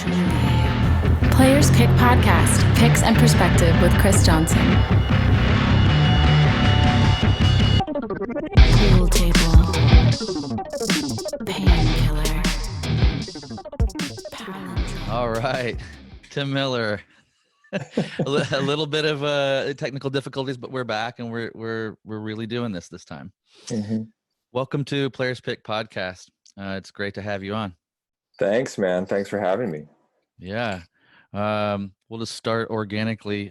Players Pick Podcast, Picks and Perspective with Chris Johnson. Pool table. Painkiller. All right, Tim Miller. a little bit of technical difficulties, but we're back and we're really doing this time. Mm-hmm. Welcome to Players Pick Podcast. It's great to have you on. Thanks, man. Thanks for having me. Yeah. We'll just start organically.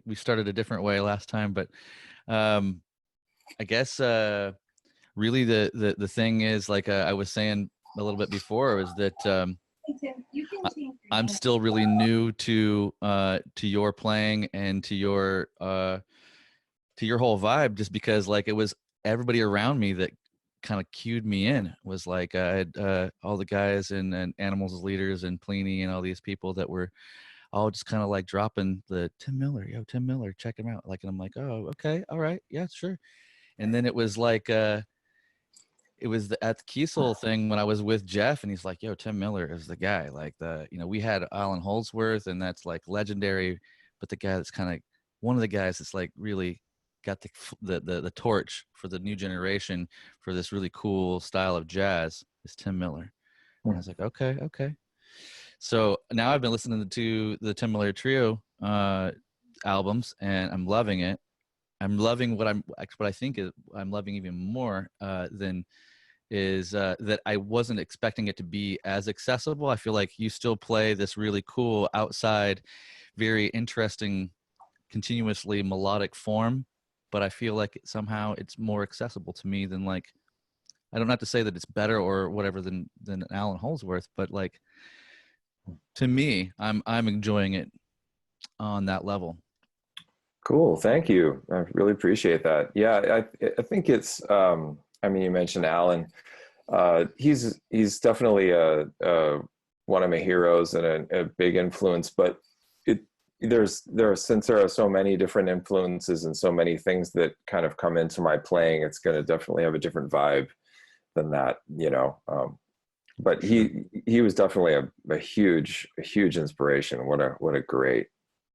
We started a different way last time, but I guess really the thing is, like I was saying a little bit before, was that I'm still really new to your playing and to your whole vibe, just because like it was everybody around me that kind of cued me in. Was like I had all the guys and Animals as Leaders and Pliny and all these people that were all just kind of like dropping the Tim Miller, check him out. Like, and I'm like, oh, okay, all right, yeah, sure. And then it was like at the Kiesel thing when I was with Jeff, and he's like, yo, Tim Miller is the guy. Like we had Alan Holdsworth, and that's like legendary, but the guy that's kind of one of the guys that's like really got the torch for the new generation for this really cool style of jazz is Tim Miller. And I was like, okay. So now I've been listening to the Tim Miller Trio albums, and I'm loving it. I'm loving what I think is I'm loving even more than is that I wasn't expecting it to be as accessible. I feel like you still play this really cool outside, very interesting, continuously melodic form, but I feel like somehow it's more accessible to me than, like, I don't have to say that it's better or whatever than Alan Holdsworth, but like to me, I'm enjoying it on that level. Cool. Thank you. I really appreciate that. Yeah, I think it's, you mentioned Alan. He's definitely one of my heroes and a big influence, but since there are so many different influences and so many things that kind of come into my playing, it's going to definitely have a different vibe than that, but he was definitely a huge inspiration. What a great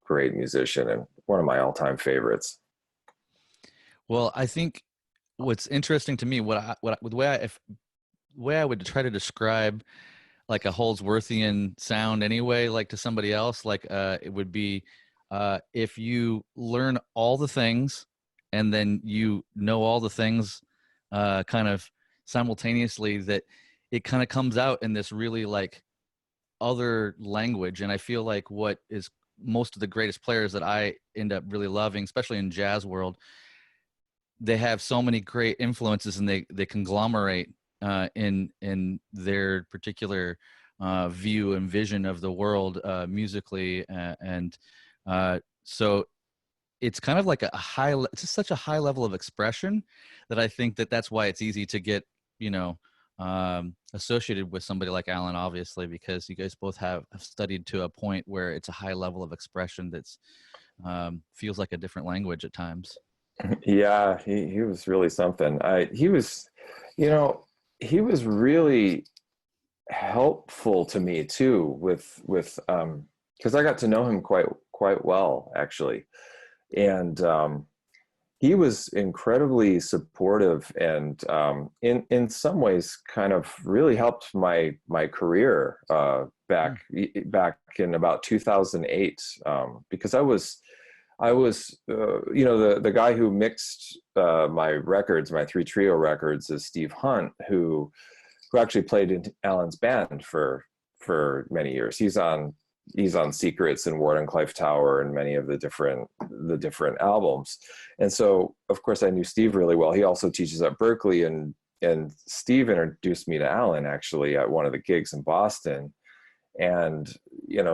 musician, and one of my all-time favorites. Well, I think what's interesting to me, the way I would try to describe like a Holdsworthian sound anyway, like to somebody else, like it would be if you learn all the things and then you know all the things kind of simultaneously, that it kind of comes out in this really like other language. And I feel like what is most of the greatest players that I end up really loving, especially in jazz world, they have so many great influences, and they conglomerate in their particular view and vision of the world musically, and so it's kind of like it's just such a high level of expression that I think that's why it's easy to get associated with somebody like Alan, obviously, because you guys both have studied to a point where it's a high level of expression that's feels like a different language at times. Yeah, he was really something. He was really helpful to me too, with because I got to know him quite well, actually, and he was incredibly supportive, and in some ways kind of really helped my career back in about 2008, because I was the guy who mixed my records, my 3 trio records, is Steve Hunt, who actually played in Alan's band for many years. He's on Secrets and Ward and Clive Tower and many of the different albums. And so of course I knew Steve really well. He also teaches at Berkeley, and Steve introduced me to Alan actually at one of the gigs in Boston. And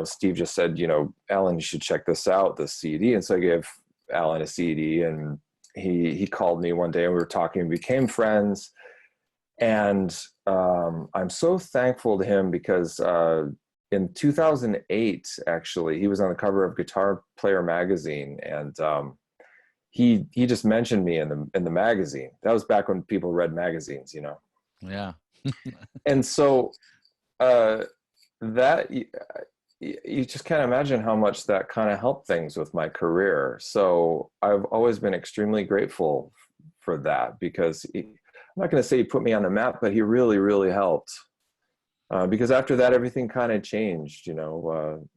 Steve just said, Alan, you should check this out, this CD. And so I gave Alan a CD, and he called me one day, and we were talking and became friends. And I'm so thankful to him, because in 2008, actually, he was on the cover of Guitar Player magazine, and he just mentioned me in the magazine. That was back when people read magazines, Yeah. And so that you just can't imagine how much that kind of helped things with my career. So I've always been extremely grateful for that, because I'm not going to say he put me on the map, but he really, really helped. Because after that, everything kind of changed,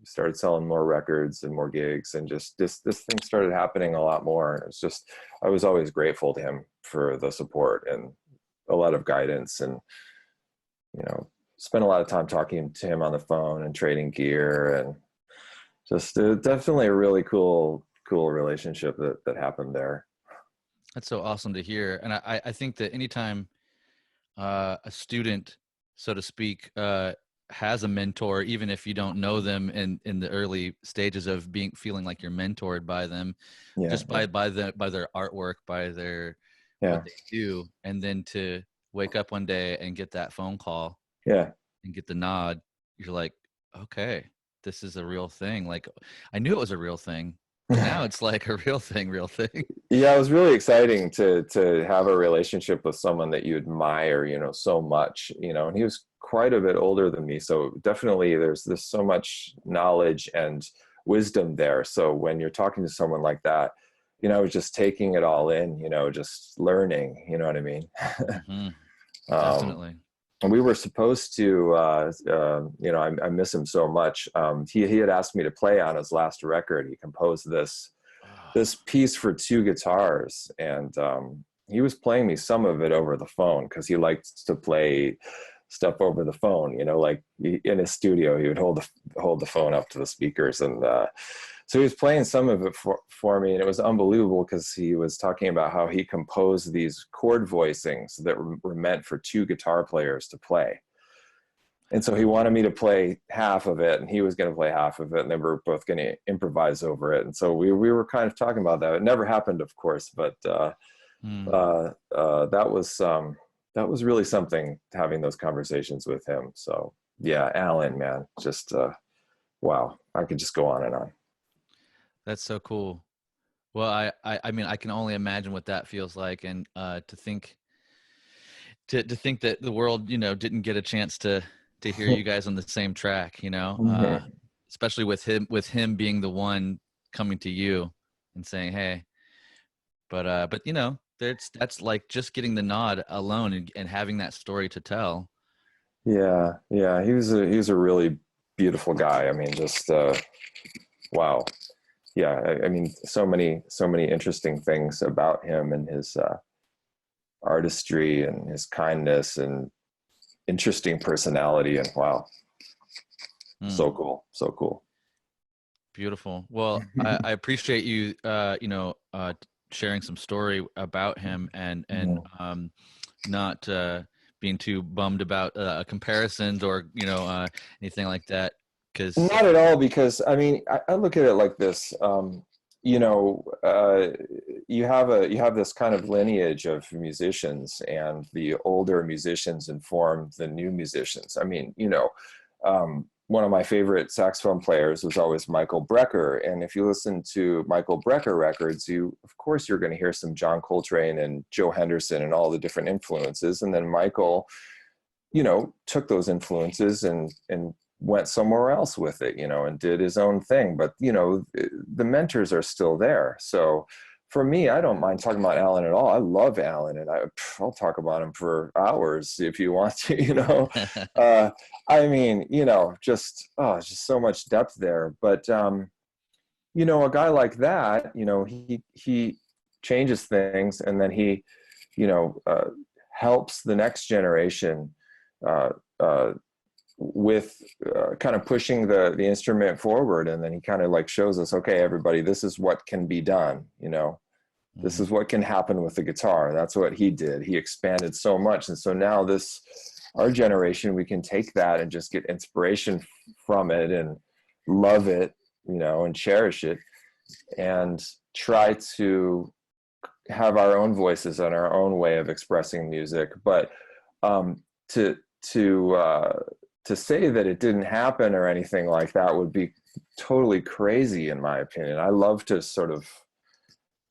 started selling more records and more gigs, and just this thing started happening a lot more. And it's just, I was always grateful to him for the support and a lot of guidance, and, spent a lot of time talking to him on the phone and trading gear, and just definitely a really cool relationship that happened there. That's so awesome to hear. And I think that anytime a student, so to speak, has a mentor, even if you don't know them in the early stages of feeling like you're mentored by them, just by their artwork, by their what they do, and then to wake up one day and get that phone call, and get the nod, you're like, okay, this is a real thing. Like, I knew it was a real thing, but now it's like a real thing. Yeah, it was really exciting to have a relationship with someone that you admire, so much, and he was quite a bit older than me. So definitely there's so much knowledge and wisdom there. So when you're talking to someone like that, I was just taking it all in, just learning, you know what I mean? Mm-hmm. Definitely. And we were supposed to, I miss him so much. He had asked me to play on his last record. He composed this piece for 2 guitars, and he was playing me some of it over the phone, because he liked to play stuff over the phone, like in his studio, he would hold the phone up to the speakers, and so he was playing some of it for me, and it was unbelievable, because he was talking about how he composed these chord voicings that were meant for 2 guitar players to play. And so he wanted me to play half of it, and he was going to play half of it, and then we were both going to improvise over it. And so we were kind of talking about that. It never happened, of course, but that was really something, having those conversations with him. So yeah, Alan, man, just wow, I could just go on and on. That's so cool. Well, I mean, I can only imagine what that feels like, and to think that the world, didn't get a chance to hear you guys on the same track, especially with him being the one coming to you and saying, hey, but that's like just getting the nod alone, and having that story to tell. Yeah. He was a really beautiful guy. I mean, just wow. Yeah. I mean, so many interesting things about him, and his artistry, and his kindness, and interesting personality, and wow. So cool. Beautiful. Well, I appreciate you, sharing some story about him, and not being too bummed about comparisons, or anything like that. Because not at all, because I mean, I look at it like this. You have this kind of lineage of musicians, and the older musicians inform the new musicians. I mean, one of my favorite saxophone players was always Michael Brecker. And if you listen to Michael Brecker records, of course, you're going to hear some John Coltrane and Joe Henderson and all the different influences. And then Michael, took those influences and went somewhere else with it, and did his own thing. But, the mentors are still there. So for me, I don't mind talking about Alan at all. I love Alan, and I'll talk about him for hours if you want to, I mean, just so much depth there. But, a guy like that, he changes things, and then he, helps the next generation with kind of pushing the instrument forward. And then he kind of like shows us, okay, everybody, this is what can be done. This is what can happen with the guitar. That's what he did. He expanded so much. And so now our generation, we can take that and just get inspiration from it, and love it, and cherish it, and try to have our own voices and our own way of expressing music. But to say that it didn't happen or anything like that would be totally crazy, in my opinion. I love to sort of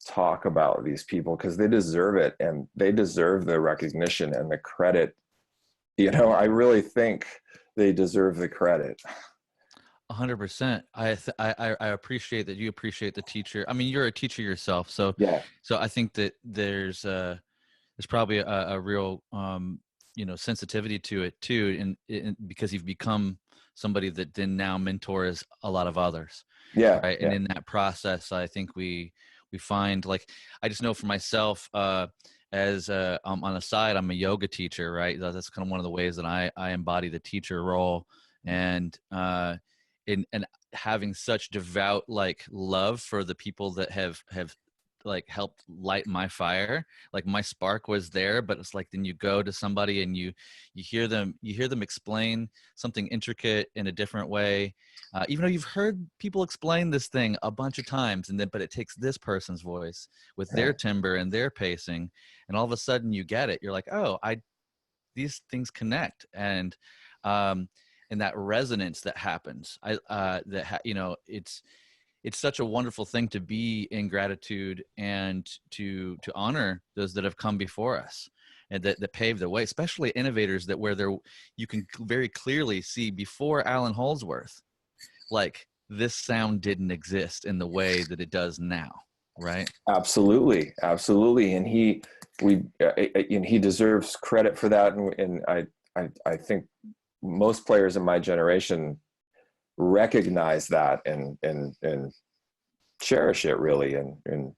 talk about these people, because they deserve it, and they deserve the recognition and the credit. I really think they deserve the credit. 100%. I appreciate that you appreciate the teacher. I mean, you're a teacher yourself, so Yeah. I think that there's probably a real sensitivity to it too, because you've become somebody that then now mentors a lot of others, Yeah. right? Yeah. And in that process, I think we find, like, I just know for myself, as on the side, I'm a yoga teacher, right? That's kind of one of the ways that I embody the teacher role, and and having such devout like love for the people that have like helped light my fire. Like, my spark was there, but it's like, then you go to somebody and you hear them explain something intricate in a different way, even though you've heard people explain this thing a bunch of times, and then but it takes this person's voice with their timbre and their pacing, and all of a sudden you get it. You're like, oh, these things connect. And that resonance that happens, it's such a wonderful thing to be in gratitude and to honor those that have come before us and that paved the way, especially innovators that you can very clearly see before Alan Holdsworth, like, this sound didn't exist in the way that it does now, right? Absolutely. And he deserves credit for that. And I think most players in my generation recognize that and cherish it, really. And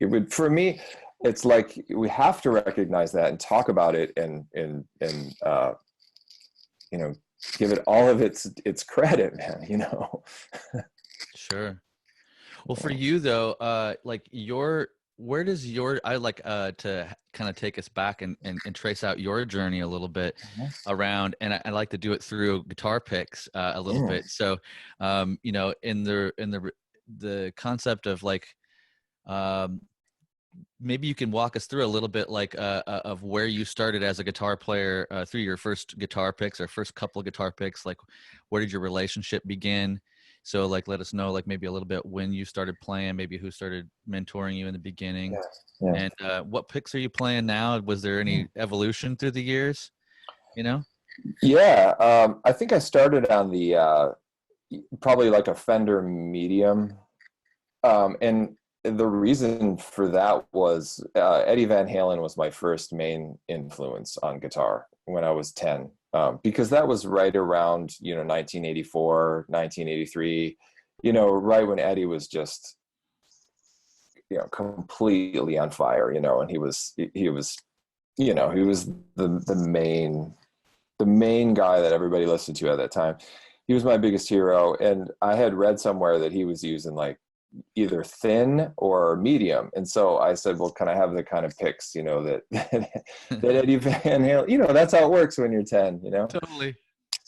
it would, for me, it's like we have to recognize that and talk about it and give it all of its credit, man. Sure. Well, for you though, like where does I like to kind of take us back and trace out your journey a little bit around, and I like to do it through guitar picks a little bit. So, in the concept of like, maybe you can walk us through a little bit, like, of where you started as a guitar player, through your first guitar picks or first couple of guitar picks. Like, where did your relationship begin? So, like, let us know, like, maybe a little bit when you started playing, maybe who started mentoring you in the beginning, and what picks are you playing now? Was there any evolution through the years? Yeah, I think I started on the probably like a Fender Medium, and the reason for that was Eddie Van Halen was my first main influence on guitar when I was 10, because that was right around 1984, 1983, right when Eddie was just completely on fire, and he was the main guy that everybody listened to at that time. He was my biggest hero, and I had read somewhere that he was using like either thin or medium, and so I said, well, can I have the kind of picks that that Eddie Van Halen, that's how it works when you're 10. Totally.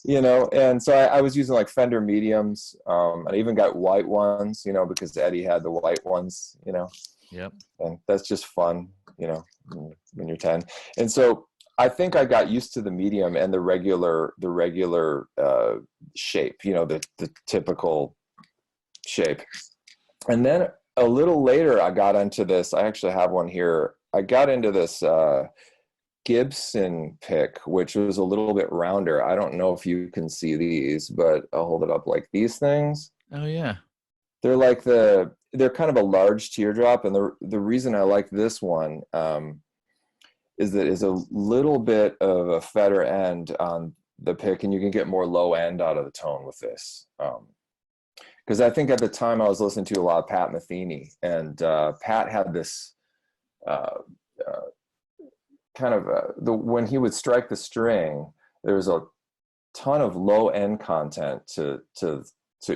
And so I was using like Fender mediums, and I even got white ones, because Eddie had the white ones. Yep. And that's just fun, when you're 10. And so I think I got used to the medium and the regular shape, the typical shape. And then a little later, I got into this. I actually have one here. I got into this Gibson pick, which was a little bit rounder. I don't know if you can see these, but I'll hold it up. Like these things. Oh yeah. They're like they're kind of a large teardrop, and the reason I like this one is that it's a little bit of a fatter end on the pick, and you can get more low end out of the tone with this. Because I think at the time I was listening to a lot of Pat Metheny, and Pat had this kind of when he would strike the string, there was a ton of low end content to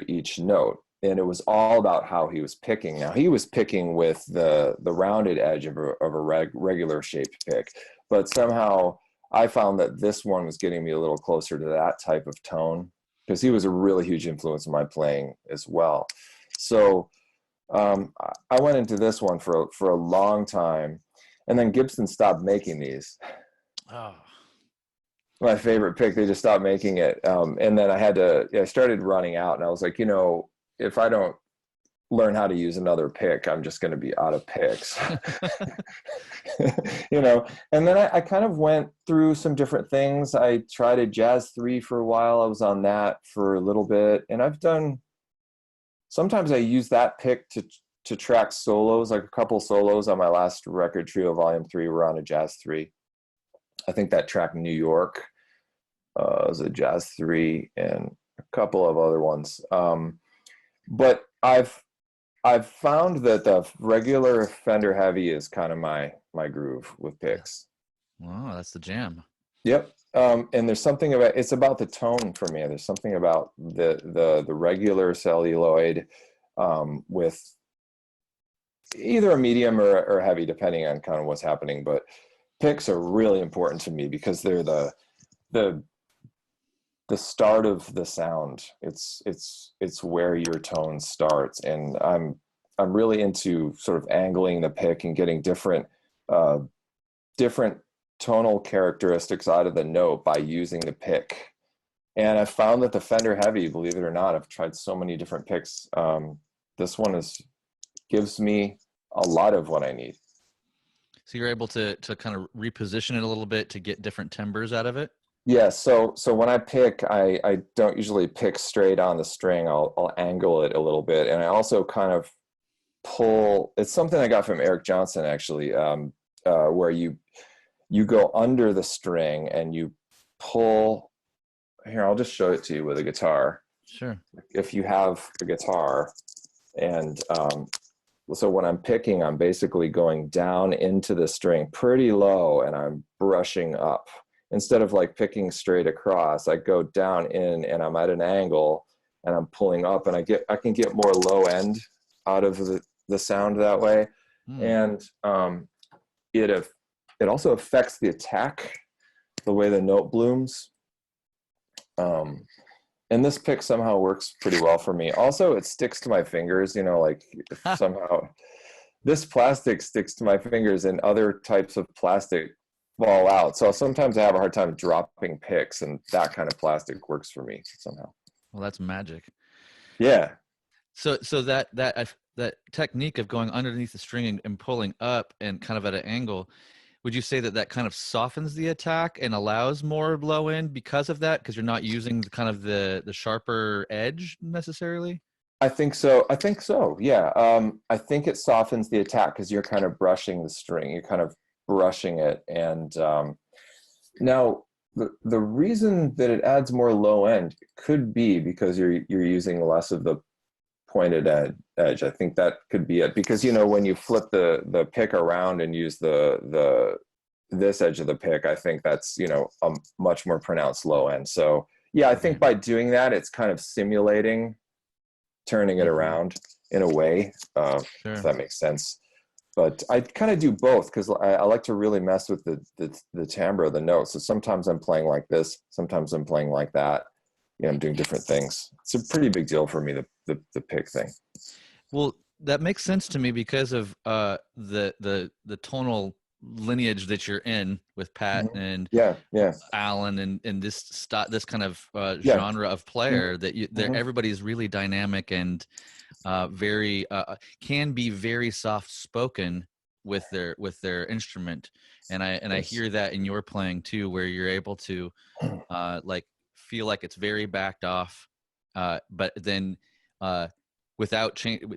each note, and it was all about how he was picking. Now he was picking with the rounded edge of a regular shaped pick, but somehow I found that this one was getting me a little closer to that type of tone, because he was a really huge influence in my playing as well. So I went into this one for a long time, and then Gibson stopped making these. Oh. My favorite pick, they just stopped making it. And then I started running out, and I was like, if I don't learn how to use another pick, I'm just going to be out of picks. You know, and then I kind of went through some different things. I tried a Jazz 3 for a while. I was on that for a little bit, and sometimes I use that pick to track solos, like a couple solos on my last record, Trio Volume 3, were on a Jazz 3. I think that track New York was a Jazz 3, and a couple of other ones. But I've found that the regular Fender Heavy is kind of my groove with picks. Wow, that's the jam. Yep. And there's something about, it's about the tone for me. There's something about the regular celluloid with either a medium or heavy, depending on kind of what's happening. But picks are really important to me because they're the start of the sound. It's where your tone starts, and I'm really into sort of angling the pick and getting different tonal characteristics out of the note by using the pick. And I found that the Fender Heavy, believe it or not, I've tried so many different picks. This one gives me a lot of what I need. So you're able to kind of reposition it a little bit to get different timbres out of it? Yeah, so when I pick, I don't usually pick straight on the string. I'll angle it a little bit, and I also kind of pull. It's something I got from Eric Johnson, actually, where you go under the string and you pull. Here, I'll just show it to you with a guitar. Sure. If you have a guitar, and so when I'm picking, I'm basically going down into the string pretty low, and I'm brushing up. Instead of like picking straight across, I go down in and I'm at an angle and I'm pulling up, and I can get more low end out of the sound that way. And it also affects the attack, the way the note blooms. And this pick somehow works pretty well for me. Also, it sticks to my fingers, you know, like somehow this plastic sticks to my fingers, and other types of plastic fall out. So sometimes I have a hard time dropping picks, and that kind of plastic works for me somehow. Well, that's magic. Yeah. So that technique of going underneath the string and pulling up and kind of at an angle, would you say that kind of softens the attack and allows more low end because of that? Because you're not using the sharper edge necessarily? I think so. Yeah. I think it softens the attack because you're kind of brushing the string. You're kind of brushing it. And now the reason that it adds more low end could be because you're using less of the pointed edge. I think that could be it, because you know, when you flip the pick around and use this edge of the pick, I think that's, you know, a much more pronounced low end. So yeah, I think by doing that, it's kind of simulating turning it around in a way, if that makes sense. But I kind of do both because I like to really mess with the timbre of the notes. So sometimes I'm playing like this, sometimes I'm playing like that. You know, I'm doing different things. It's a pretty big deal for me, the pick thing. Well, that makes sense to me because of the tonal lineage that you're in with Pat and Alan and this kind of genre of player that everybody's really dynamic and very can be very soft spoken with their instrument, and I hear that in your playing too, where you're able to like feel like it's very backed off, but then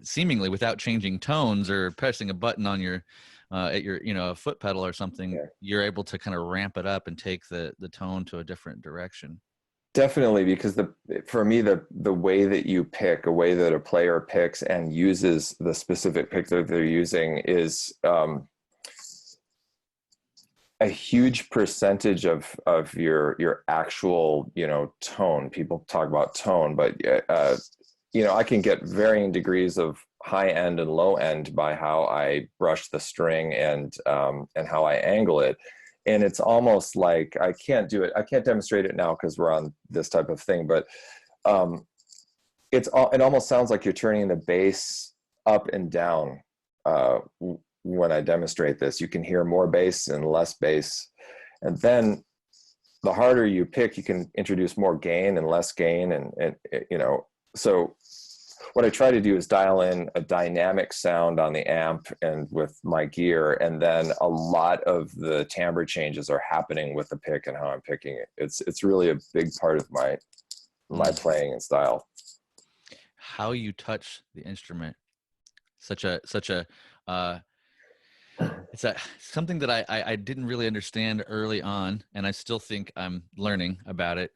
seemingly without changing tones or pressing a button on your at your, you know, a foot pedal or something, you're able to kind of ramp it up and take the tone to a different direction. Definitely, because for me the way that you pick, a way that a player picks and uses the specific pick that they're using is a huge percentage of your actual, you know, tone. People talk about tone, but you know, I can get varying degrees of high end and low end by how I brush the string and how I angle it. And it's almost like I can't demonstrate it now because we're on this type of thing, but it almost sounds like you're turning the bass up and down when I demonstrate this. You can hear more bass and less bass, and then the harder you pick, you can introduce more gain and less gain, and you know, so what I try to do is dial in a dynamic sound on the amp and with my gear, and then a lot of the timbre changes are happening with the pick and how I'm picking it. It's really a big part of my playing and style. How you touch the instrument, such a it's something that I didn't really understand early on, and I still think I'm learning about it,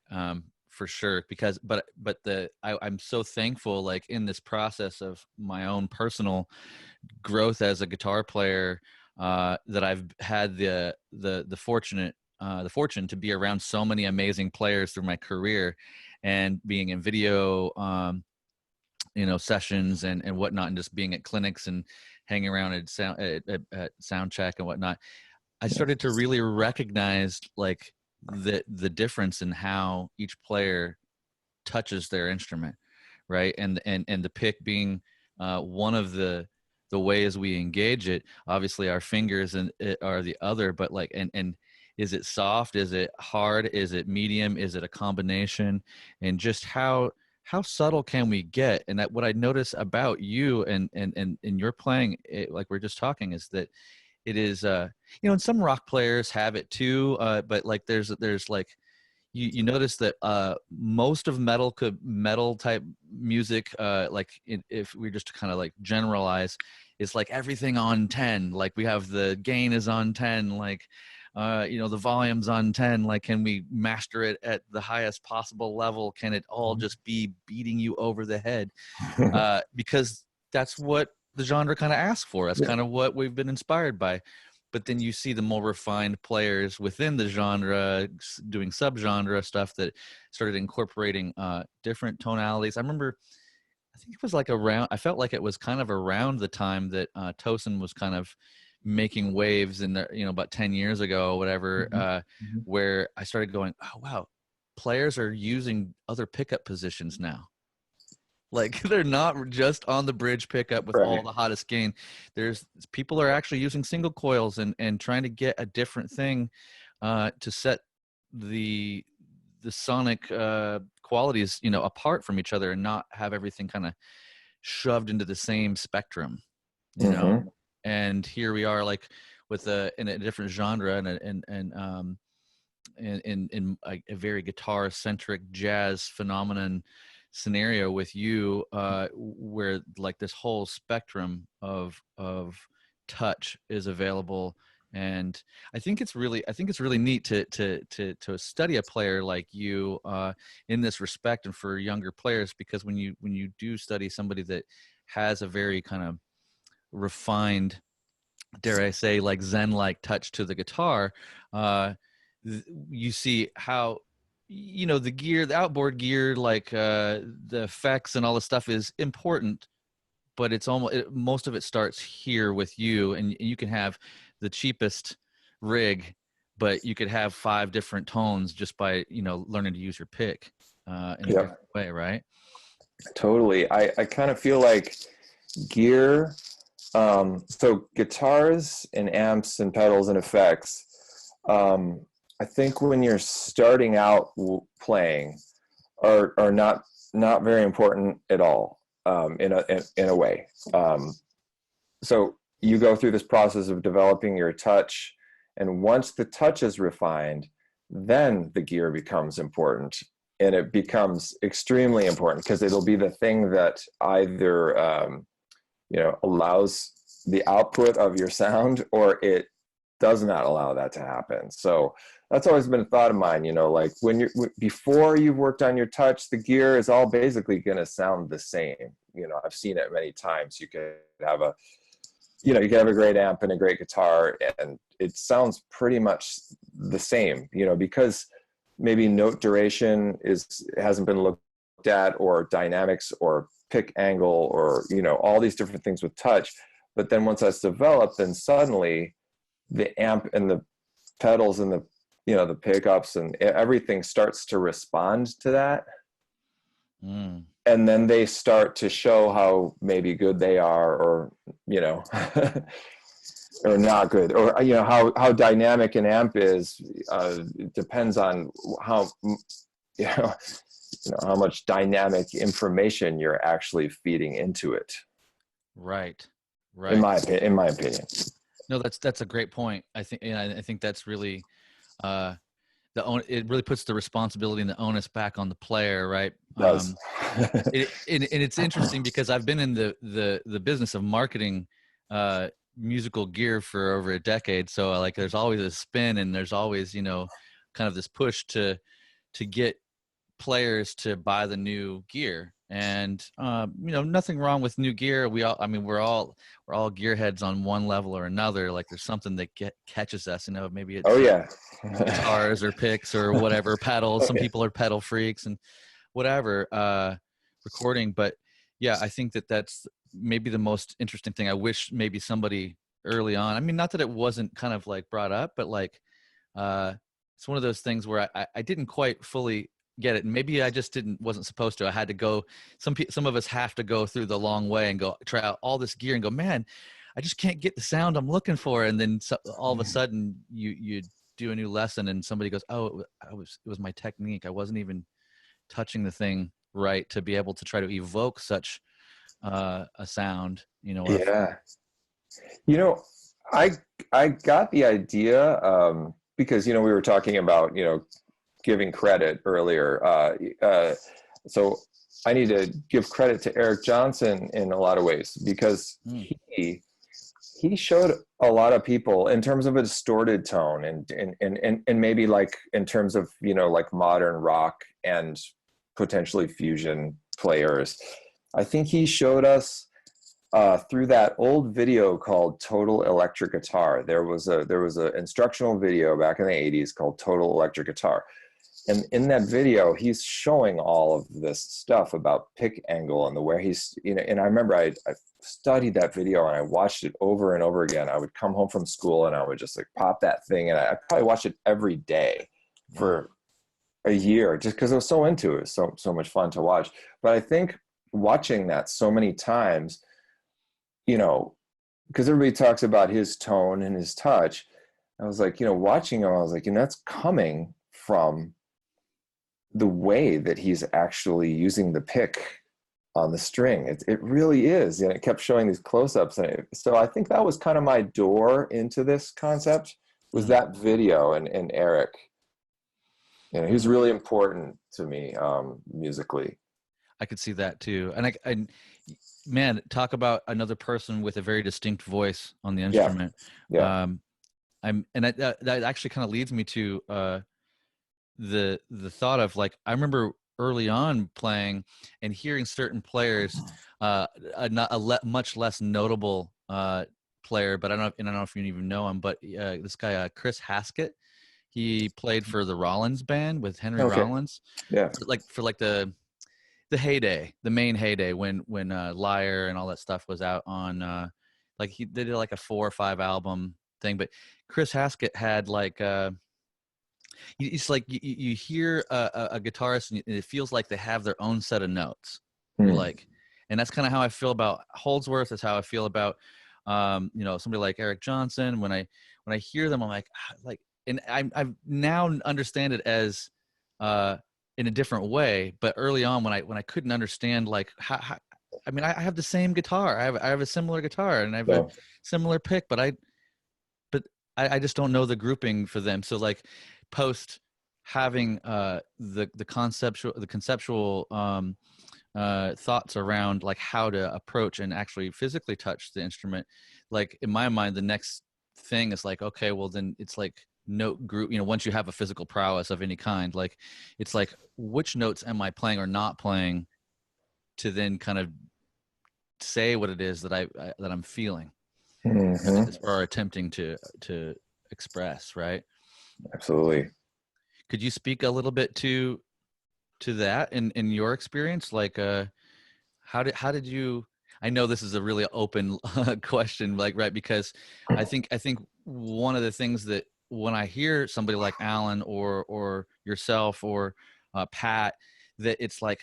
for sure, because I'm so thankful, like, in this process of my own personal growth as a guitar player, that I've had the fortune to be around so many amazing players through my career, and being in video sessions and whatnot, and just being at clinics and hanging around at sound check and whatnot. I started to really recognize, like, the difference in how each player touches their instrument, right? And the pick being one of the ways we engage it. Obviously our fingers are the other, but like, and is it soft, is it hard, is it medium, is it a combination? And just how subtle can we get? And that, what I notice about you and your playing, like we're just talking, is that it is and some rock players have it too, but like there's like, you notice that most of metal type music, like if we just kind of like generalize, is like everything on 10. Like we have the gain is on 10, like the volume's on 10. Like, can we master it at the highest possible level? Can it all just be beating you over the head? Because that's what the genre kind of asks for. That's kind of what we've been inspired by. But then you see the more refined players within the genre doing subgenre stuff that started incorporating different tonalities. I remember, I think it was like I felt like it was kind of around the time that Tosin was kind of making waves in the, about 10 years ago or whatever, where I started going, oh, wow, players are using other pickup positions now. Like, they're not just on the bridge pickup with all the hottest gain. There's people are actually using single coils and trying to get a different thing to set the sonic qualities, apart from each other, and not have everything kind of shoved into the same spectrum, And here we are, like, with in a different genre and in a very guitar centric jazz phenomenon scenario with you, where like this whole spectrum of touch is available. And I think it's really neat to study a player like you in this respect, and for younger players, because when you do study somebody that has a very kind of refined, dare I say, like Zen-like touch to the guitar, you see how the gear, the outboard gear, like the effects and all the stuff is important, but it's most of it starts here with you, and you can have the cheapest rig, but you could have 5 different tones just by learning to use your pick in a different way, right? Totally. I kind of feel like gear, so guitars and amps and pedals and effects, I think when you're starting out playing are not very important at all, in a way. So you go through this process of developing your touch, and once the touch is refined, then the gear becomes important, and it becomes extremely important because it'll be the thing that either allows the output of your sound, or it does not allow that to happen. So that's always been a thought of mine, like before you've worked on your touch, the gear is all basically going to sound the same. I've seen it many times. You could have a great amp and a great guitar, and it sounds pretty much the same, because maybe note duration hasn't been looked at, or dynamics, or pick angle, or, all these different things with touch. But then once that's developed, then suddenly the amp and the pedals and the the pickups and everything starts to respond to that. And then they start to show how maybe good they are, or or not good, or how dynamic an amp is. It depends on how how much dynamic information you're actually feeding into it. Right. In my opinion. No, that's a great point. I think that's really it really puts the responsibility and the onus back on the player, right? It does. And it's interesting because I've been in the business of marketing musical gear for over a decade. So like there's always a spin, and there's always, kind of this push to get players to buy the new gear. And nothing wrong with new gear. We're all gearheads on one level or another. Like there's something that catches us, maybe it's guitars or picks or whatever, pedals. Some people are pedal freaks and whatever, recording. But yeah, I think that's maybe the most interesting thing. I wish maybe somebody early on, I mean, not that it wasn't kind of like brought up, but like it's one of those things where I didn't quite fully get it, and maybe I just wasn't supposed to. I had to go. Some of us have to go through the long way and go try out all this gear and go, man, I just can't get the sound I'm looking for. And then all of a sudden you do a new lesson, and somebody goes, oh, it was my technique. I wasn't even touching the thing right to be able to try to evoke such a sound. Yeah. I got the idea because we were talking about giving credit earlier. So I need to give credit to Eric Johnson in a lot of ways, because he showed a lot of people in terms of a distorted tone and maybe like in terms of, like modern rock and potentially fusion players. I think he showed us through that old video called Total Electric Guitar. There was a instructional video back in the 80s called Total Electric Guitar. And in that video, he's showing all of this stuff about pick angle and the way he's, and I remember I studied that video and I watched it over and over again. I would come home from school and I would just like pop that thing, and I probably watched it every day for a year just because I was so into it. So much fun to watch. But I think watching that so many times, because everybody talks about his tone and his touch, I was like, watching him, I was like, that's coming from the way that he's actually using the pick on the string. It really is. And it kept showing these close-ups. And so I think that was kind of my door into this concept, was that video and Eric. He's really important to me musically. I could see that too. And man, talk about another person with a very distinct voice on the instrument. Yeah. That actually kind of leads me to the thought of, like, I remember early on playing and hearing certain players, much less notable player, but I don't know if you even know him, but this guy Chris Haskett, he played for the Rollins band with Henry Rollins. Yeah. For the heyday, the main heyday when Liar and all that stuff was out on, they did like a 4 or 5 album thing. But Chris Haskett had like it's like you hear a guitarist and it feels like they have their own set of notes. Like, and that's kind of how I feel about Holdsworth. That's how I feel about somebody like Eric Johnson. When I hear them, I'm like, and I've now understand it as in a different way. But early on, when I couldn't understand, like, how I mean, I have the same guitar. I have a similar guitar and I have a similar pick, but I just don't know the grouping for them. So like post having the conceptual thoughts around like how to approach and actually physically touch the instrument, like in my mind, the next thing is like, okay, well then it's like note group, once you have a physical prowess of any kind, like it's like, which notes am I playing or not playing to then kind of say what it is that I'm feeling, or attempting to express, right? Absolutely. Could you speak a little bit to that in your experience? Like, how did you? I know this is a really open question, like, right? Because I think one of the things that when I hear somebody like Alan or yourself or Pat, that it's like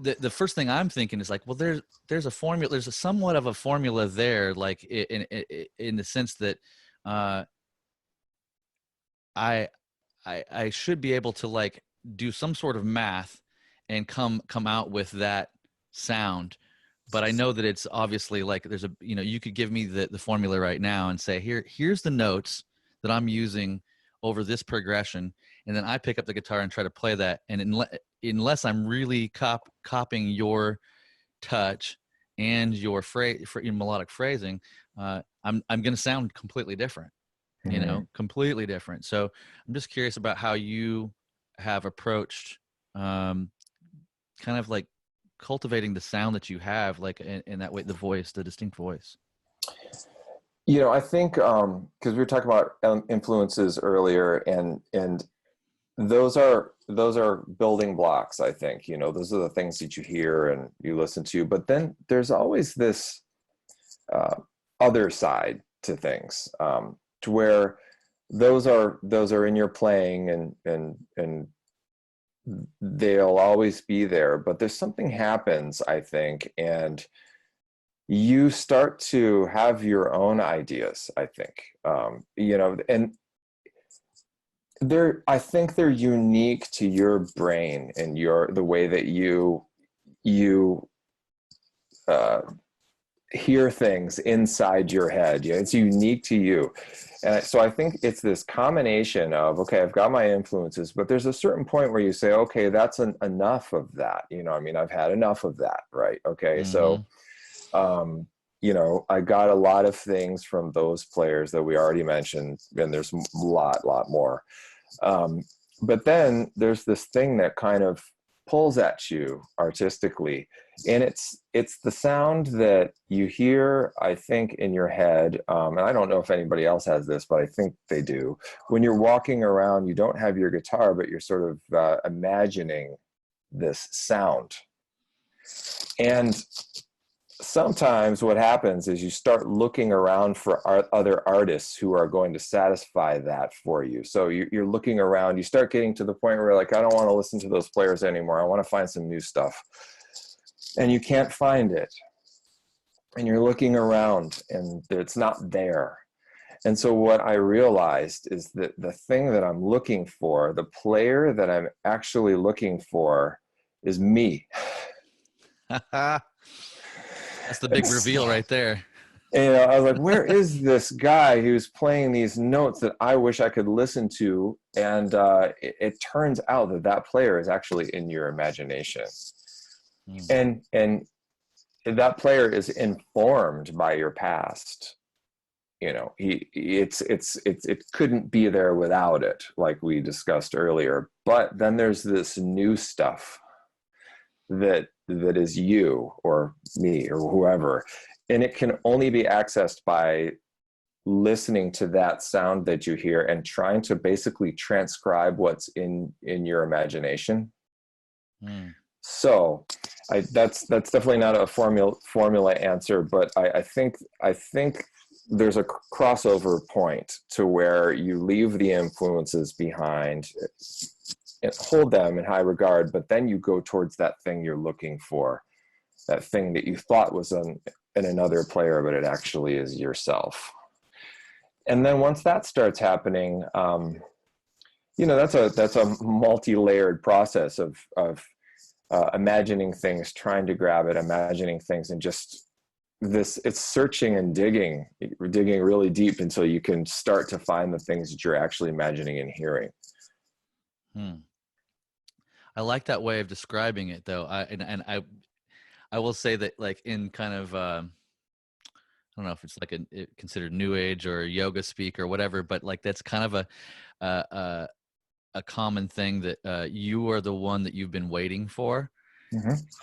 the first thing I'm thinking is like, well, there's a formula, there's a somewhat of a formula there, like in the sense that I should be able to like do some sort of math and come out with that sound. But I know that it's obviously like there's a, you know, you could give me the formula right now and say, here's the notes that I'm using over this progression. And then I pick up the guitar and try to play that. And unless I'm really copying your touch and your your melodic phrasing, I'm going to sound completely different, you know, completely different. So I'm just curious about how you have approached kind of like cultivating the sound that you have, like in that way, the distinct voice. You know, I think because we were talking about influences earlier, and those are building blocks. I think, you know, those are the things that you hear and you listen to. But then there's always this other side to things, to where those are in your playing, and they'll always be there. But there's something happens, I think, and you start to have your own ideas, I think, you know, and I think they're unique to your brain and the way that you hear things inside your head. You know, it's unique to you. And so I think it's this combination of, okay, I've got my influences, but there's a certain point where you say, okay, that's enough of that. You know, I mean, I've had enough of that, right? Okay. So, you know, I got a lot of things from those players that we already mentioned, and there's a lot more. But then there's this thing that kind of pulls at you artistically, and it's the sound that you hear, I think, in your head. And I don't know if anybody else has this, but I think they do. When you're walking around, you don't have your guitar, but you're sort of imagining this sound. And sometimes what happens is you start looking around for other artists who are going to satisfy that for you. So you're looking around, you start getting to the point where, like, I don't want to listen to those players anymore. I want to find some new stuff. And you can't find it. And you're looking around and it's not there. And so what I realized is that the thing that I'm looking for, the player that I'm actually looking for, is me. That's the big reveal right there. And I was like, where is this guy who's playing these notes that I wish I could listen to? And it turns out that player is actually in your imagination. And that player is informed by your past. You know, it couldn't be there without it, like we discussed earlier. But then there's this new stuff that is you or me or whoever, and it can only be accessed by listening to that sound that you hear and trying to basically transcribe what's in your imagination. So that's definitely not a formula answer, but I think there's a crossover point to where you leave the influences behind and hold them in high regard, but then you go towards that thing you're looking for, that thing that you thought was in another player, but it actually is yourself. And then once that starts happening, you know, that's a multi-layered process of imagining things, trying to grab it, imagining things, and just it's searching and digging really deep until you can start to find the things that you're actually imagining and hearing. I like that way of describing it, though. I will say that, like, in kind of I don't know if it's like considered new age or yoga speak or whatever, but like that's kind of a common thing that you are the one that you've been waiting for,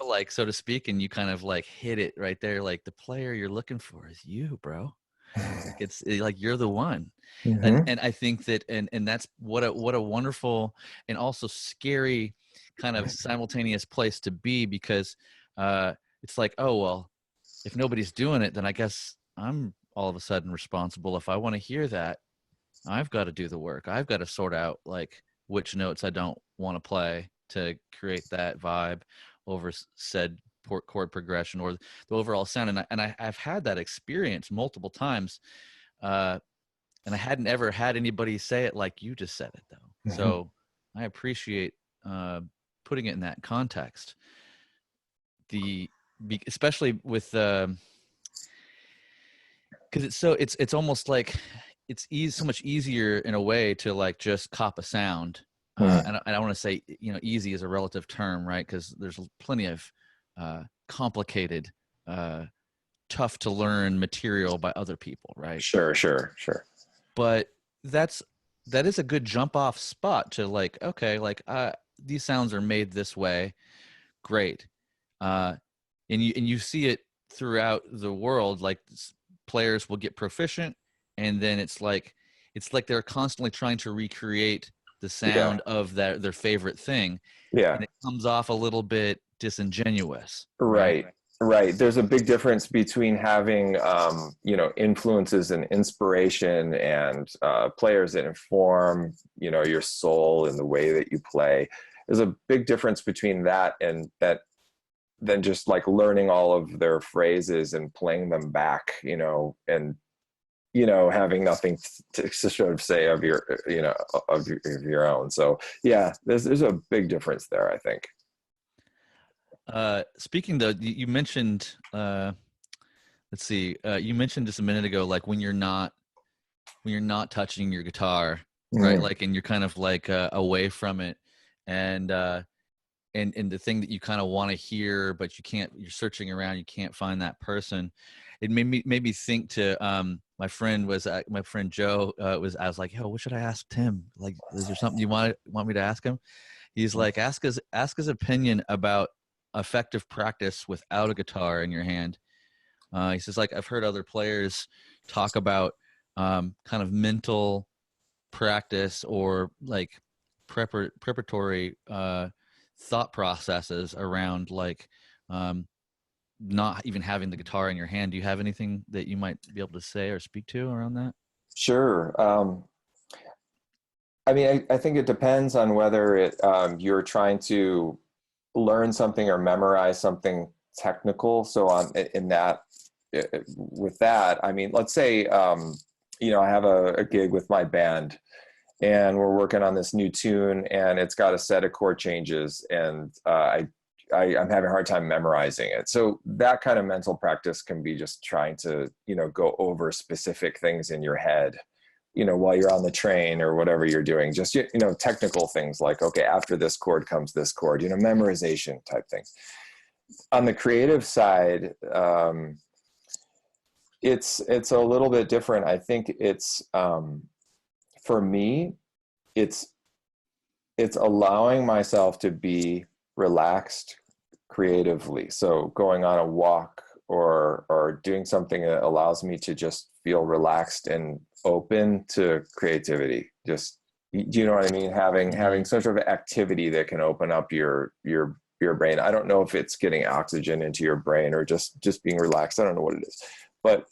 like, so to speak, and you kind of like hit it right there. Like, the player you're looking for is you, bro. Like, it's like you're the one. And I think that and that's what a wonderful and also scary kind of simultaneous place to be, because it's like, oh, well, if nobody's doing it, then I guess I'm all of a sudden responsible. If I want to hear that, I've got to do the work. I've got to sort out like which notes I don't want to play to create that vibe over said chord progression or the overall sound. And I've had that experience multiple times. And I hadn't ever had anybody say it like you just said it, though. So I appreciate putting it in that context, especially with because it's almost like it's so much easier in a way to like just cop a sound. And I want to say, you know, easy is a relative term, right? Because there's plenty of complicated, tough to learn material by other people, right? Sure. But that is a good jump off spot to like, okay, like these sounds are made this way, great. And you see it throughout the world, like players will get proficient, and then it's like they're constantly trying to recreate the sound of their favorite thing, and it comes off a little bit disingenuous. Right. There's a big difference between having you know, influences and inspiration and players that inform, you know, your soul and the way that you play. There's a big difference between that and that than just like learning all of their phrases and playing them back, you know, and, you know, having nothing to sort of say of your, you know, of your own. So yeah, there's a big difference there, I think. Speaking though, you mentioned, let's see, you mentioned just a minute ago, like when you're not touching your guitar, right? Like, and you're kind of like away from it, and the thing that you kind of want to hear, but you can't, you're searching around, you can't find that person. It made me think to, my friend Joe, I was like, yo, what should I ask Tim? Like, is there something you want me to ask him? He's like, ask his opinion about effective practice without a guitar in your hand. He says, like, I've heard other players talk about kind of mental practice or like preparatory thought processes around like not even having the guitar in your hand. Do you have anything that you might be able to say or speak to around that? Sure. I mean, I think it depends on whether you're trying to learn something or memorize something technical. So with that, I mean, let's say, you know, I have a gig with my band and we're working on this new tune and it's got a set of chord changes, and I'm having a hard time memorizing it. So that kind of mental practice can be just trying to, you know, go over specific things in your head, you know, while you're on the train or whatever you're doing, just, you know, technical things like, okay, after this chord comes this chord, you know, memorization type things. On the creative side, it's a little bit different. I think it's, for me, it's allowing myself to be relaxed creatively. So going on a walk or doing something that allows me to just feel relaxed and open to creativity. Just, do you know what I mean? Having some sort of activity that can open up your brain. I don't know if it's getting oxygen into your brain or just being relaxed. I don't know what it is, but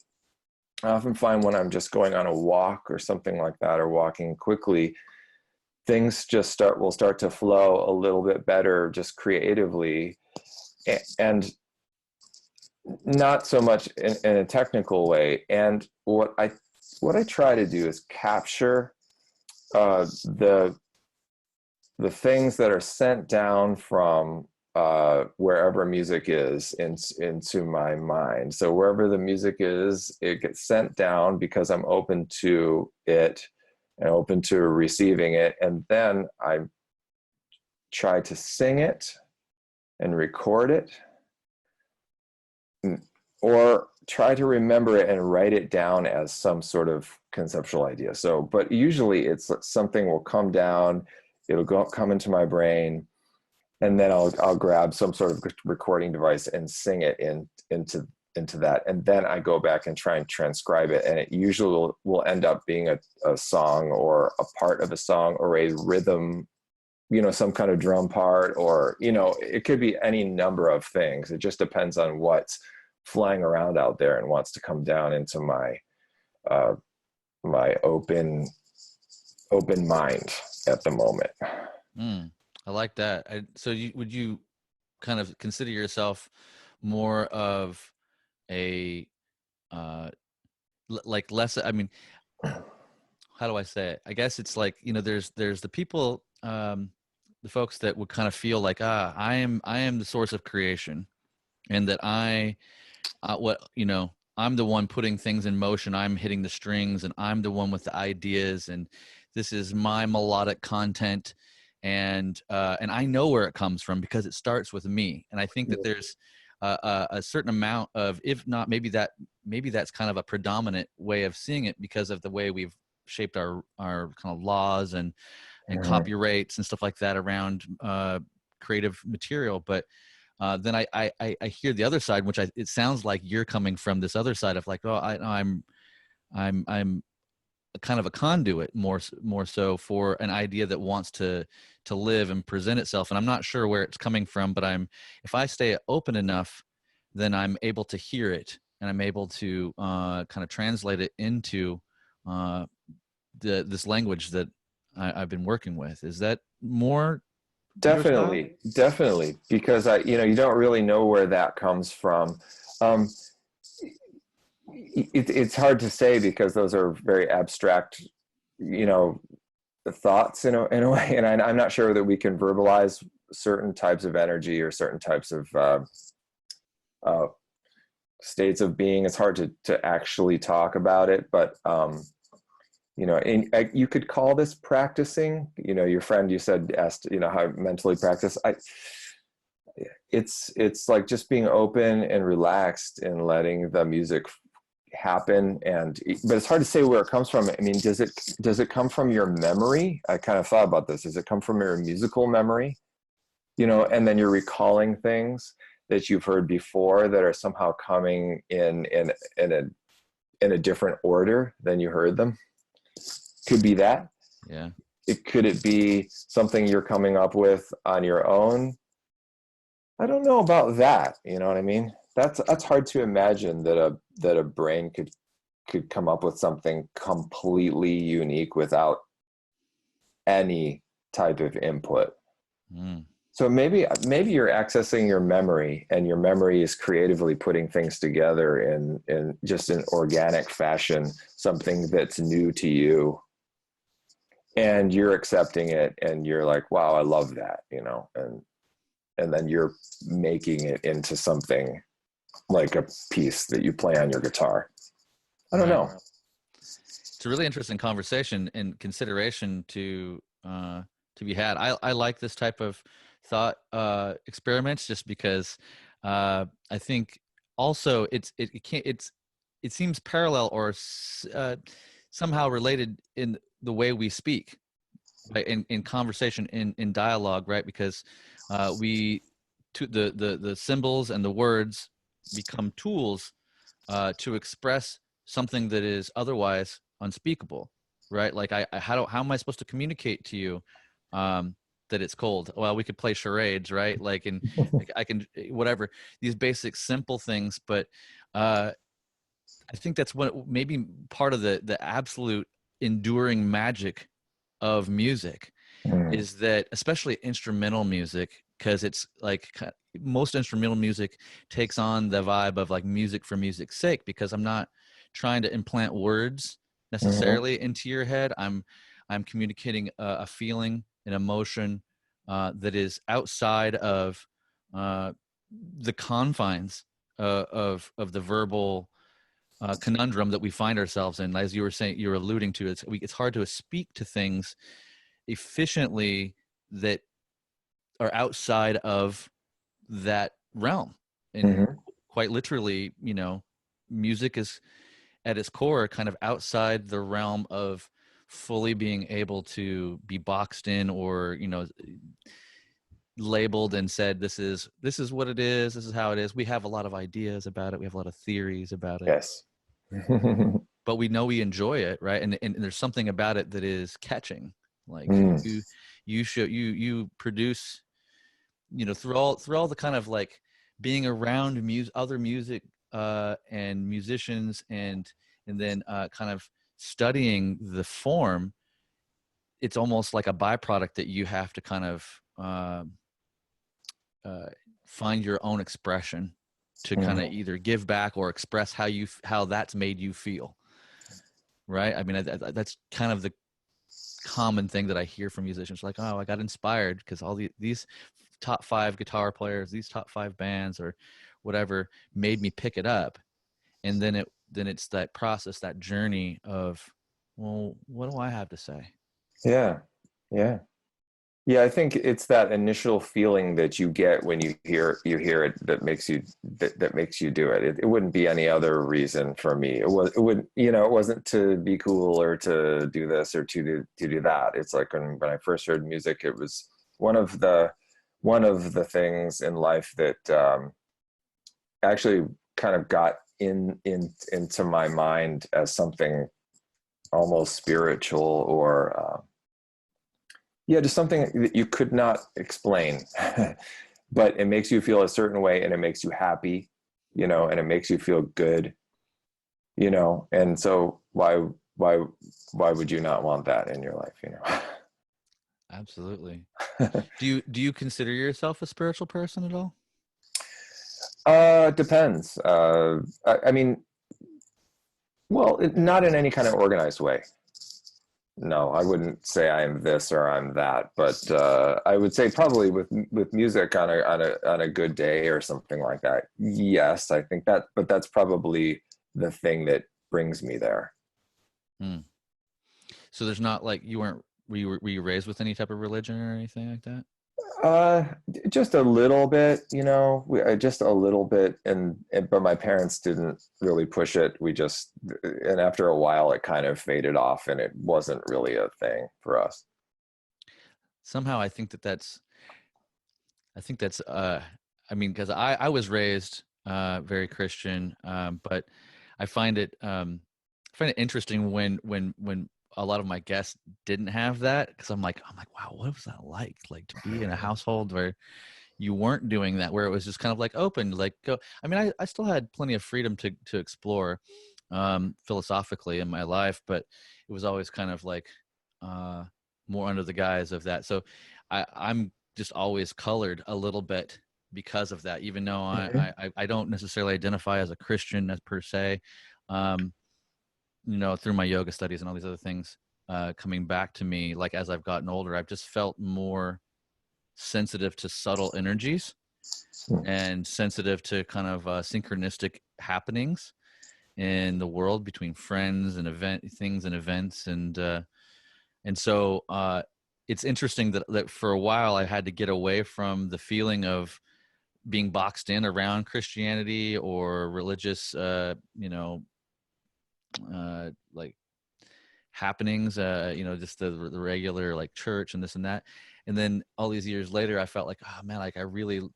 I often find when I'm just going on a walk or something like that, or walking quickly, things just will start to flow a little bit better just creatively, and not so much in a technical way. And what I try to do is capture the things that are sent down from wherever music is into my mind. So wherever the music is, it gets sent down because I'm open to it and open to receiving it. And then I try to sing it and record it, or try to remember it and write it down as some sort of conceptual idea. So, but usually it's something will come down, it'll come into my brain, and then I'll grab some sort of recording device and sing it into that. And then I go back and try and transcribe it. And it usually will end up being a song or a part of a song or a rhythm, you know, some kind of drum part, or, you know, it could be any number of things. It just depends on what's flying around out there and wants to come down into my my open mind at the moment. I like that. So would you kind of consider yourself more of a like less, I mean, how do I say it? I guess it's like, you know, there's the people the folks that would kind of feel like, I am the source of creation, and that I'm the one putting things in motion. I'm hitting the strings, and I'm the one with the ideas, and this is my melodic content, and I know where it comes from because it starts with me. And I think that there's a certain amount of, if not, maybe that's kind of a predominant way of seeing it because of the way we've shaped our kind of laws and copyrights and stuff like that around creative material. But then I hear the other side, which it sounds like you're coming from this other side of like, oh, I'm a kind of a conduit more so for an idea that wants to live and present itself. And I'm not sure where it's coming from, but if I stay open enough, then I'm able to hear it, and I'm able to kind of translate it into this language that I've been working with. Is that more? Definitely, because you don't really know where that comes from. It's hard to say because those are very abstract, thoughts in a way, and I'm not sure that we can verbalize certain types of energy or certain types of states of being. It's hard to actually talk about it, but you could call this practicing. Your friend, you said, asked, how mentally practice. It's like just being open and relaxed and letting the music happen. But it's hard to say where it comes from. I mean, does it come from your memory? I kind of thought about this. Does it come from your musical memory? And then you're recalling things that you've heard before that are somehow coming in a different order than you heard them. Could be that. Yeah. Could it be something you're coming up with on your own? I don't know about that. You know what I mean? That's hard to imagine that a brain could come up with something completely unique without any type of input. So maybe you're accessing your memory, and your memory is creatively putting things together in just an organic fashion, something that's new to you, and you're accepting it, and you're like, wow, I love that, and then you're making it into something like a piece that you play on your guitar. I don't know. It's a really interesting conversation and consideration to be had. I like this type of thought experiments just because I think also it seems parallel or somehow related in the way we speak, right? In conversation, in dialogue, right? Because the symbols and the words become tools to express something that is otherwise unspeakable, right? Like how am I supposed to communicate to you that it's cold? Well, we could play charades, right? Like, and I can, whatever, these basic simple things. But I think that's what maybe part of the absolute enduring magic of music is that, especially instrumental music, because it's like most instrumental music takes on the vibe of like music for music's sake, because I'm not trying to implant words necessarily into your head. I'm communicating a feeling, an emotion that is outside of the confines of the verbal conundrum that we find ourselves in. As you were saying, you were alluding to, it's hard to speak to things efficiently that are outside of that realm. And quite literally, music is at its core kind of outside the realm of fully being able to be boxed in or labeled and said, this is what it is, this is how it is. We have a lot of ideas about it, we have a lot of theories about it. Yes. But we know we enjoy it, right? And there's something about it that is catching. Like you produce, through all the kind of like being around other music and musicians and then kind of studying the form. It's almost like a byproduct that you have to kind of find your own expression to kind of either give back or express how that's made you feel. Right. I mean, that's kind of common thing that I hear from musicians, like, oh, I got inspired because all these top 5 guitar players, these top 5 bands or whatever made me pick it up. And then it's that process, that journey of, well, what do I have to say? Yeah. Yeah. Yeah, I think it's that initial feeling that you get when you hear it that makes you that makes you do it. It wouldn't be any other reason for me. It would, you know, it wasn't to be cool or to do this or to do that. It's like when I first heard music, it was one of the things in life that actually kind of got into my mind as something almost spiritual or yeah, just something that you could not explain, but it makes you feel a certain way and it makes you happy, you know, and it makes you feel good, you know, and so why would you not want that in your life, you know? Absolutely. Do you consider yourself a spiritual person at all? Depends. I mean, well, not in any kind of organized way. No, I wouldn't say I'm this or I'm that, but I would say probably with music on a good day or something like that. Yes, I think that, but that's probably the thing that brings me there. Hmm. So there's not like were you raised with any type of religion or anything like that? Uh, just a little bit, you know, just a little bit, but my parents didn't really push it. And after a while, it kind of faded off, and it wasn't really a thing for us. Somehow I think that's I mean, because I was raised very Christian, but I find it interesting when a lot of my guests didn't have that, because I'm like, wow, what was that like to be in a household where you weren't doing that, where it was just kind of like open, like go. I mean, I still had plenty of freedom to explore philosophically in my life, but it was always kind of like uh, more under the guise of that. So I'm just always colored a little bit because of that, even though Mhm. I don't necessarily identify as a Christian as per se. Um, you know, through my yoga studies and all these other things coming back to me, like as I've gotten older, I've just felt more sensitive to subtle energies and sensitive to kind of synchronistic happenings in the world between friends and events, and so it's interesting that for a while I had to get away from the feeling of being boxed in around Christianity or religious like happenings, you know, just the regular like church and this and that. And then all these years later, I felt like, oh man, like I don't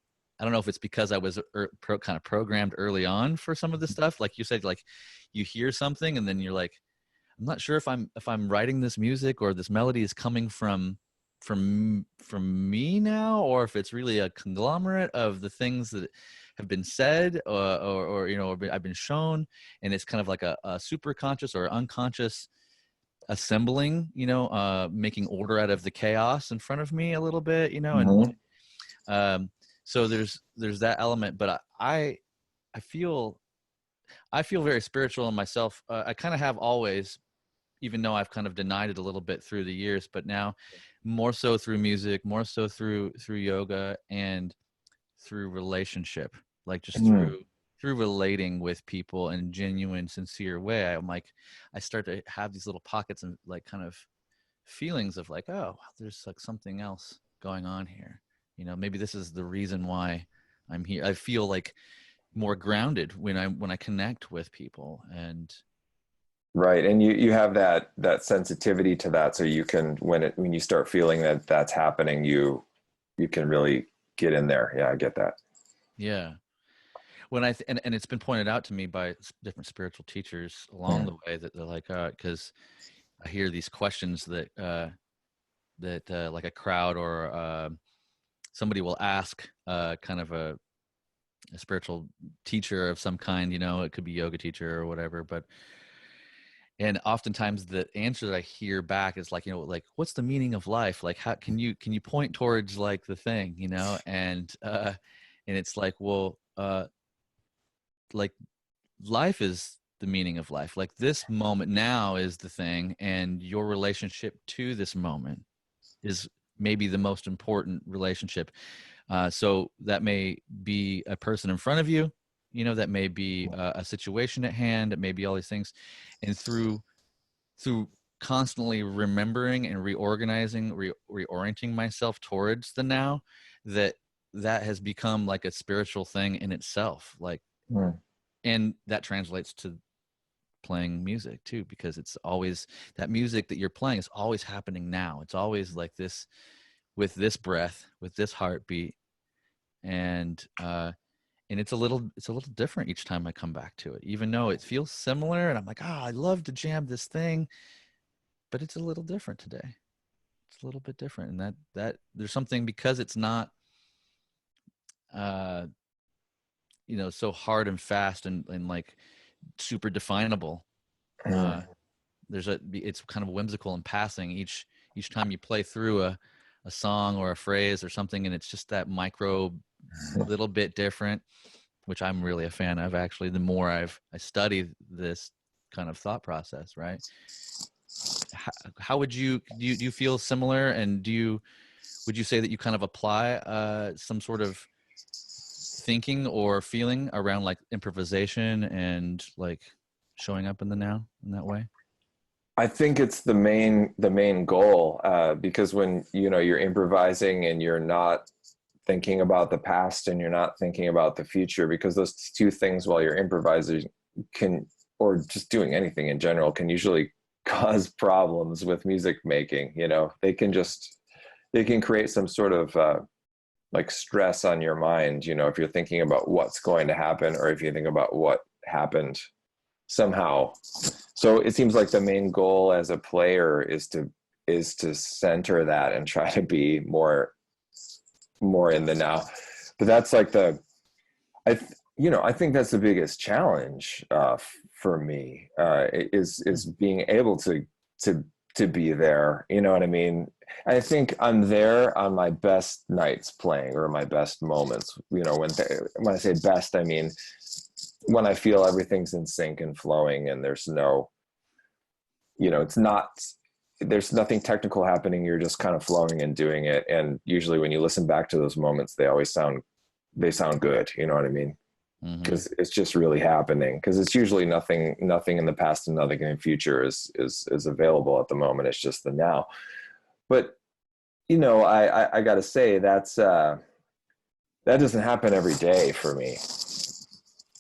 know if it's because I was kind of programmed early on for some of this stuff. Like you said, like you hear something and then you're like, I'm not sure if I'm writing this music or this melody is coming from me now, or if it's really a conglomerate of the things that have been said or you know, or I've been shown, and it's kind of like a super conscious or unconscious assembling, you know, making order out of the chaos in front of me a little bit, you know, and Mhm. um, so there's that element, but I feel very spiritual in myself. I kind of have always, even though I've kind of denied it a little bit through the years, but now more so through music, more so through yoga and through relationship, like just Mhm. through relating with people in a genuine, sincere way. I'm like, I start to have these little pockets and like kind of feelings of like, oh, there's like something else going on here. You know, maybe this is the reason why I'm here. I feel like more grounded when I connect with people. And Right, and you have that sensitivity to that, so you can, when you start feeling that that's happening, you can really get in there. Yeah, I get that. yeah, when and it's been pointed out to me by different spiritual teachers along Mhm. the way that they're like, because I hear these questions that like a crowd or somebody will ask kind of a spiritual teacher of some kind, you know, it could be yoga teacher or whatever, but and oftentimes the answer that I hear back is like, you know, like, what's the meaning of life? Like, how can you point towards like the thing, you know? And it's like, well, like life is the meaning of life. Like this moment now is the thing, and your relationship to this moment is maybe the most important relationship. So that may be a person in front of you, you know, that may be a situation at hand, it may be all these things. And through constantly remembering and reorganizing, reorienting myself towards the now, that has become like a spiritual thing in itself. Like, and that translates to playing music too, because it's always that music that you're playing is always happening now. It's always like this, with this breath, with this heartbeat, and it's a little different each time I come back to it, even though it feels similar. And I'm like, I love to jam this thing, but it's a little different today. It's a little bit different, and that there's something, because it's not so hard and fast and like super definable. It's kind of whimsical and passing each time you play through a song or a phrase or something, and it's just that micro little bit different, which I'm really a fan of, actually. The more I study this kind of thought process, right? How would do you feel similar, and would you say that you kind of apply some sort of thinking or feeling around like improvisation and like showing up in the now in that way? I think it's the main goal, because when you're improvising and you're not thinking about the past and you're not thinking about the future, because those two things while you're improvising or just doing anything in general, can usually cause problems with music making. They can create some sort of like stress on your mind, if you're thinking about what's going to happen, or if you think about what happened somehow. So it seems like the main goal as a player is to center that and try to be more in the now. But that's like I think that's the biggest challenge for me, is being able to be there. You know what I mean? I think I'm there on my best nights playing, or my best moments. When I say best, I mean when I feel everything's in sync and flowing, and there's there's nothing technical happening. You're just kind of flowing and doing it. And usually when you listen back to those moments, they sound good. You know what I mean? Because it's just really happening. Because it's usually nothing in the past and nothing in the future is available at the moment. It's just the now. But I got to say that doesn't happen every day for me.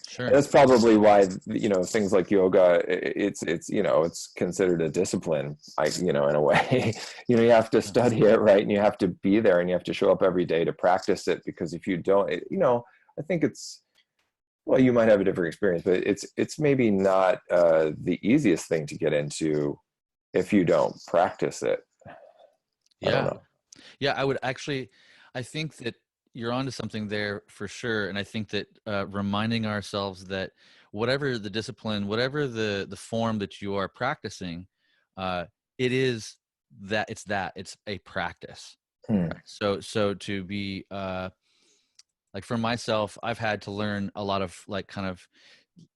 Sure. That's probably why things like yoga, it's considered a discipline. In a way, you have to study it, right, and you have to be there, and you have to show up every day to practice it. Because if you don't, I think you might have a different experience, but it's maybe not the easiest thing to get into if you don't practice it. Yeah. I don't know. Yeah, I think that you're onto something there for sure. And I think that reminding ourselves that whatever the discipline, whatever the form that you are practicing, it's a practice. Right? So to be like, for myself, I've had to learn a lot of like kind of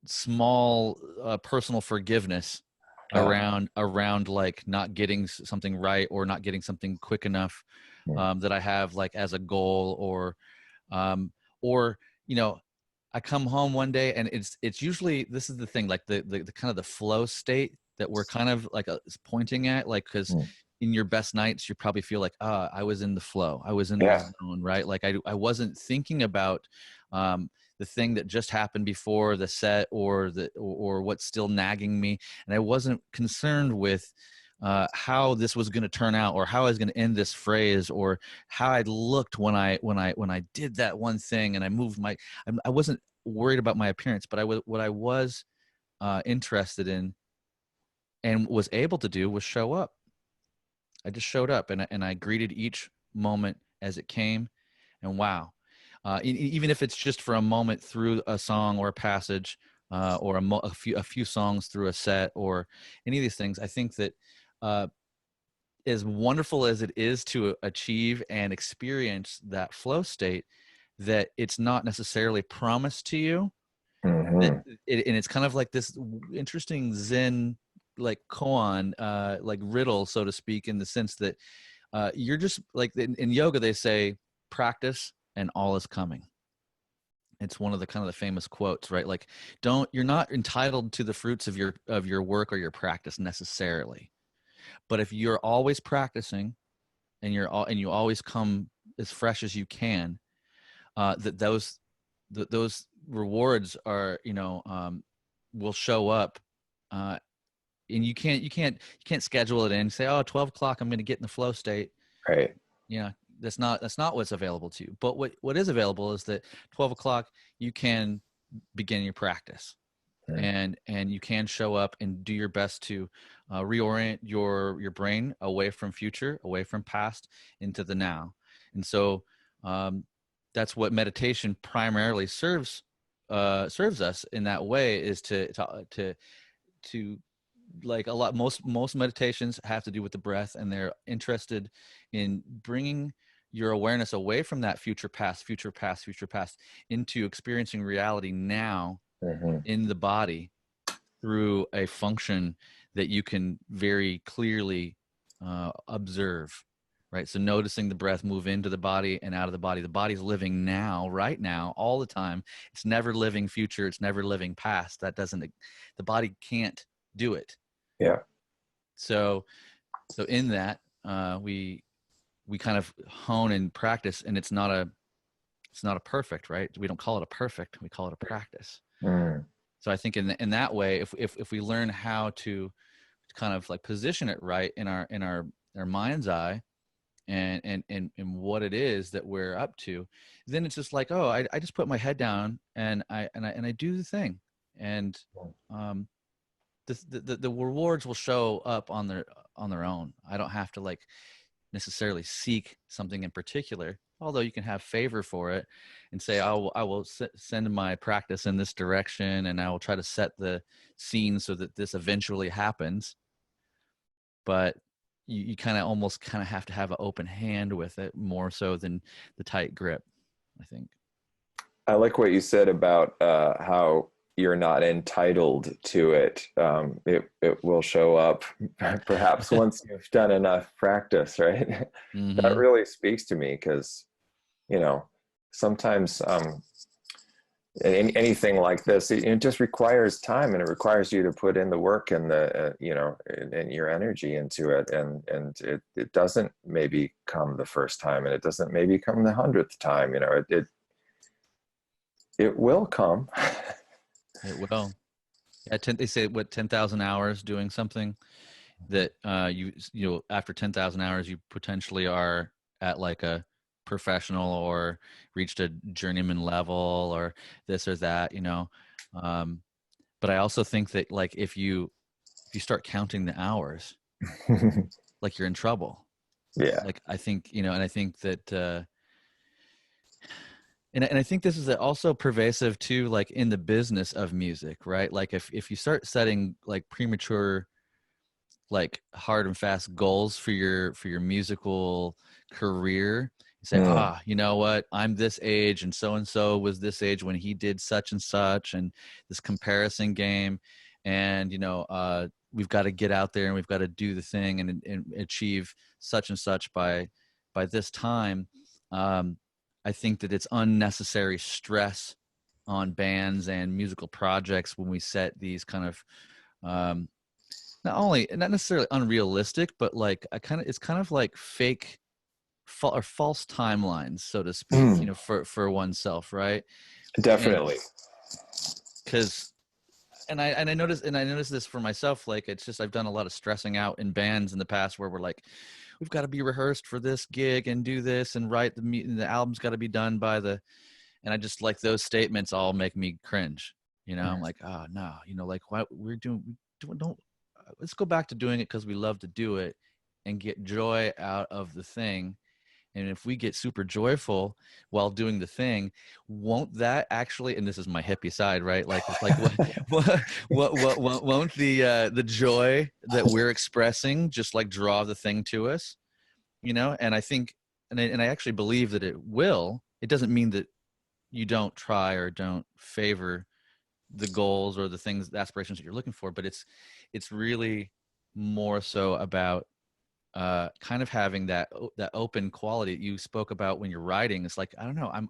small personal forgiveness around like not getting something right, or not getting something quick enough, that I have like as a goal, or I come home one day, and it's usually, this is the thing, like the kind of the flow state that we're kind of like pointing at, like, because in your best nights, you probably feel like, I was in the flow, I was in the zone, right? Like I wasn't thinking about the thing that just happened before the set, or what's still nagging me, and I wasn't concerned with how this was going to turn out, or how I was going to end this phrase, or how I looked when I did that one thing, and I moved I wasn't worried about my appearance, but what I was interested in and was able to do was show up. I just showed up, and I greeted each moment as it came, and wow. Even if it's just for a moment through a song or a passage, or a few songs through a set, or any of these things, I think that as wonderful as it is to achieve and experience that flow state, that it's not necessarily promised to you, Mm-hmm. And it's kind of like this interesting Zen, like koan, like riddle, so to speak, in the sense that you're just like in yoga, they say practice and all is coming. It's one of the kind of the famous quotes, right? Like, you're not entitled to the fruits of your work or your practice necessarily. But if you're always practicing and you always come as fresh as you can, that those rewards are, will show up. And you can't schedule it in, say, oh, 12 o'clock, I'm going to get in the flow state. Right. That's not what's available to you. But what is available is that 12 o'clock, you can begin your practice. And you can show up and do your best to reorient your brain away from future, away from past, into the now. And so that's what meditation primarily serves us in that way, is to like most meditations have to do with the breath, and they're interested in bringing your awareness away from that future past into experiencing reality now in the body through a function that you can very clearly observe, right? So noticing the breath move into the body and out of the body. The body's living now, right now, all the time. It's never living future. It's never living past. The body can't do it. Yeah. So in that, we kind of hone and practice, and it's not a perfect, right? We don't call it a perfect. We call it a practice. So I think in that way, if we learn how to kind of like position it right in our mind's eye, and what it is that we're up to, then it's just like, oh, I just put my head down and I do the thing, and the rewards will show up on their own. I don't have to like necessarily seek something in particular, although you can have favor for it and say, I will send my practice in this direction, and I will try to set the scene so that this eventually happens. But you kind of almost have to have an open hand with it, more so than the tight grip, I think. I like what you said about how you're not entitled to it. It will show up perhaps once you've done enough practice, right? That really speaks to me, because, sometimes anything like this, it just requires time, and it requires you to put in the work and and your energy into it. And it doesn't maybe come the first time, and it doesn't maybe come the 100th time. It will come. It will. Yeah, they say 10,000 hours doing something that after 10,000 hours you potentially are at like a professional or reached a journeyman level or this or that, but I also think that like if you start counting the hours, like you're in trouble. Yeah. Like I think, and I think that and I think this is also pervasive too, like in the business of music, right? Like if you start setting like premature, like hard and fast goals for your musical career, you say, you know what, I'm this age and so was this age when he did such and such, and this comparison game, and we've got to get out there and we've got to do the thing and achieve such and such by this time. I think that it's unnecessary stress on bands and musical projects when we set these kind of not necessarily unrealistic, but like it's kind of like fake or false timelines, so to speak, for oneself, right? Definitely. Because I noticed this for myself. Like it's just I've done a lot of stressing out in bands in the past where we're like, we've got to be rehearsed for this gig and do this and write the album's got to be done by and I just like those statements all make me cringe. I'm like, oh no, like what don't let's go back to doing it because we love to do it and get joy out of the thing. And if we get super joyful while doing the thing, won't that actually, and this is my hippie side, right? Like, it's like, what won't the joy that we're expressing just like draw the thing to us, And I think, and I actually believe that it will. It doesn't mean that you don't try or don't favor the goals or the things, the aspirations that you're looking for, but it's really more so about kind of having that open quality you spoke about when you're writing. It's like, I don't know, I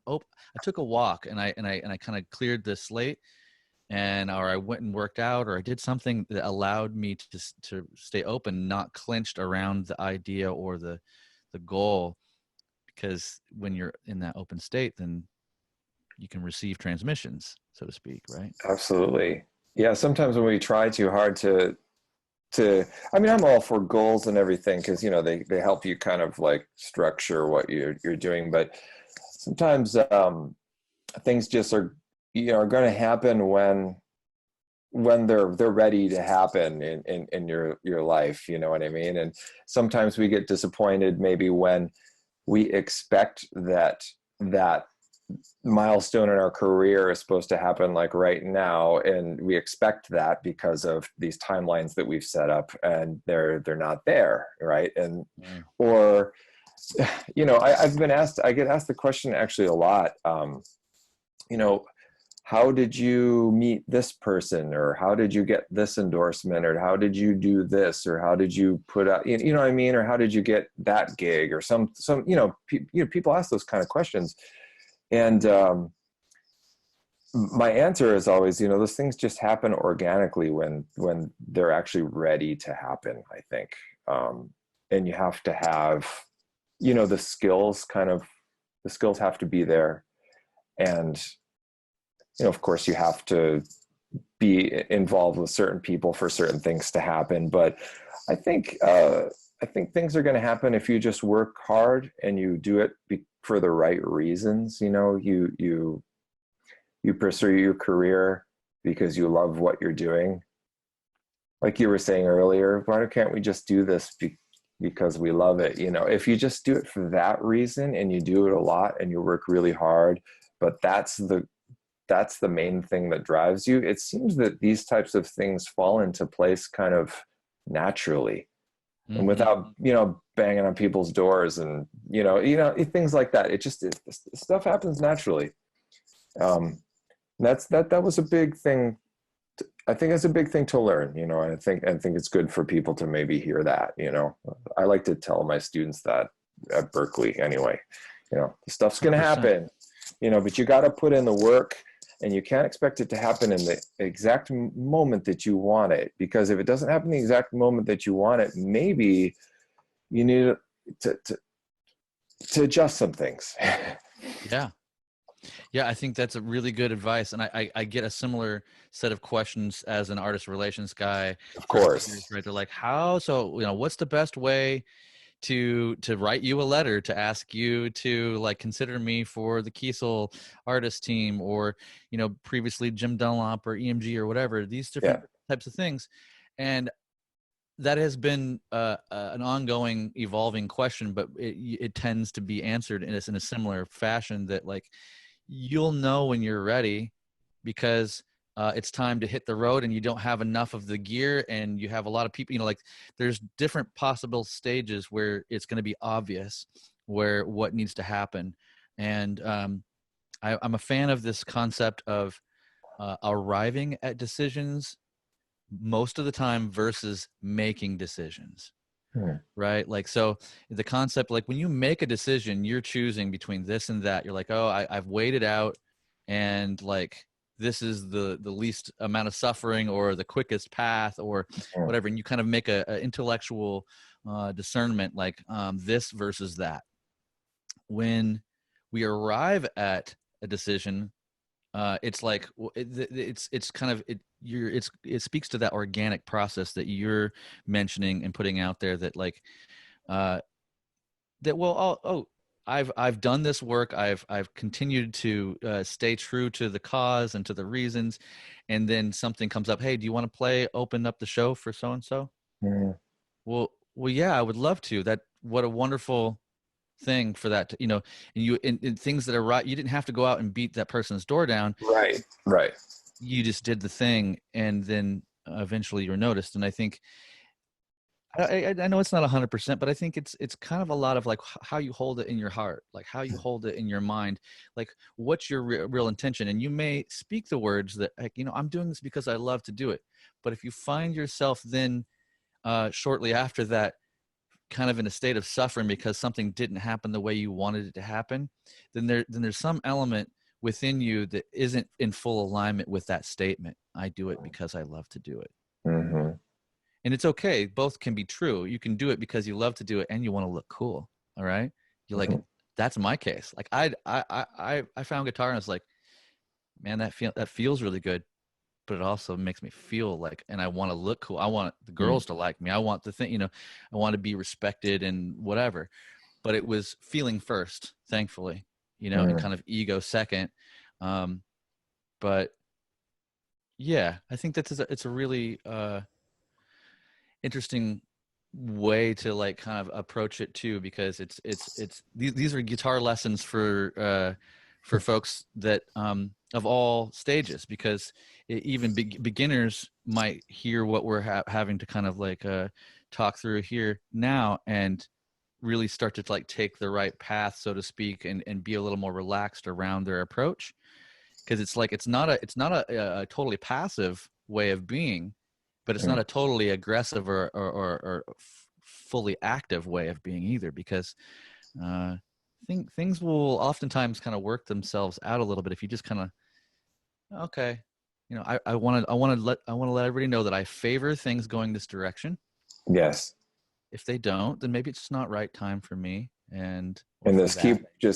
took a walk and I kind of cleared the slate, or I went and worked out, or I did something that allowed me to stay open, not clinched around the idea or the goal. Because when you're in that open state, then you can receive transmissions, so to speak, right? Absolutely. Yeah. Sometimes when we try too hard I mean, I'm all for goals and everything, because, you know, they help you kind of like structure what you're doing. But sometimes things just are, you know, are going to happen when they're ready to happen in your life. You know what I mean? And sometimes we get disappointed maybe when we expect that milestone in our career is supposed to happen like right now, and we expect that because of these timelines that we've set up, and they're not there, right? And or, you know, I get asked the question actually a lot, you know, how did you meet this person, or how did you get this endorsement, or how did you do this, or how did you put out, you know what I mean, or how did you get that gig, or some you know, people ask those kind of questions. And my answer is always, you know, those things just happen organically when they're actually ready to happen, I think. And you have to have, you know, the skills have to be there. And, you know, of course, you have to be involved with certain people for certain things to happen. But I think things are going to happen if you just work hard and you do it for the right reasons. You know, you pursue your career because you love what you're doing. Like you were saying earlier, why can't we just do this because we love it? You know, if you just do it for that reason, and you do it a lot and you work really hard, but that's the main thing that drives you, it seems that these types of things fall into place kind of naturally. Mm-hmm. And without, you know, banging on people's doors and, you know, things like that. Stuff happens naturally. That was a big thing. I think it's a big thing to learn, you know. I think it's good for people to maybe hear that, you know. I like to tell my students that at Berkeley anyway, you know, stuff's going to happen, you know, but you got to put in the work, and you can't expect it to happen in the exact moment that you want it, because if it doesn't happen the exact moment that you want it, maybe you need to adjust some things. Yeah, I think that's a really good advice. And I get a similar set of questions as an artist relations guy. Of course. Right. They're like, so, you know, what's the best way to write you a letter to ask you to like consider me for the Kiesel artist team, or, you know, previously Jim Dunlop or EMG or whatever, these different types of things. And that has been an ongoing, evolving question, but it tends to be answered in a similar fashion, that like, you'll know when you're ready, because it's time to hit the road, and you don't have enough of the gear, and you have a lot of people, you know, like there's different possible stages where it's going to be obvious what needs to happen. And I'm a fan of this concept of arriving at decisions most of the time versus making decisions. Right? Like, so the concept, like when you make a decision, you're choosing between this and that. You're like, oh, I've weighed it out, and like, this is the least amount of suffering, or the quickest path, or whatever. And you kind of make a intellectual discernment, like this versus that. When we arrive at a decision, it's like, it's kind of, it speaks to that organic process that you're mentioning and putting out there, that like, that, well, I've done this work. I've continued to stay true to the cause and to the reasons. And then something comes up. Hey, do you want to open up the show for so-and-so? Well, yeah, I would love to. What a wonderful thing for that to, you know, and things that are right. You didn't have to go out and beat that person's door down. Right. You just did the thing, and then eventually you're noticed. And I think I know it's not 100%, but I think it's kind of a lot of like how you hold it in your heart, like how you hold it in your mind, like what's your real intention. And you may speak the words that, like, I'm doing this because I love to do it. But if you find yourself then shortly after that, kind of in a state of suffering because something didn't happen the way you wanted it to happen, then there's some element within you that isn't in full alignment with that statement. I do it because I love to do it. Mm-hmm. And it's okay. Both can be true. You can do it because you love to do it and you want to look cool. All right. You're like, that's my case. Like I found guitar and I was like, man, that feels really good, but it also makes me feel like, and I want to look cool. I want the girls to like me. I want the thing, I want to be respected and whatever, but it was feeling first, thankfully, and kind of ego second. But yeah, I think it's a really, interesting way to like kind of approach it too, because it's these are guitar lessons for folks that of all stages, because even beginners might hear what we're having to kind of like talk through here now and really start to like take the right path, so to speak, and be a little more relaxed around their approach, because it's like it's not a totally passive way of being, but it's not a totally aggressive or fully active way of being either, because things will oftentimes kind of work themselves out a little bit if you just kind of, okay, I want to let everybody know that I favor things going this direction. Yes. If they don't, then maybe it's just not right time for me. And just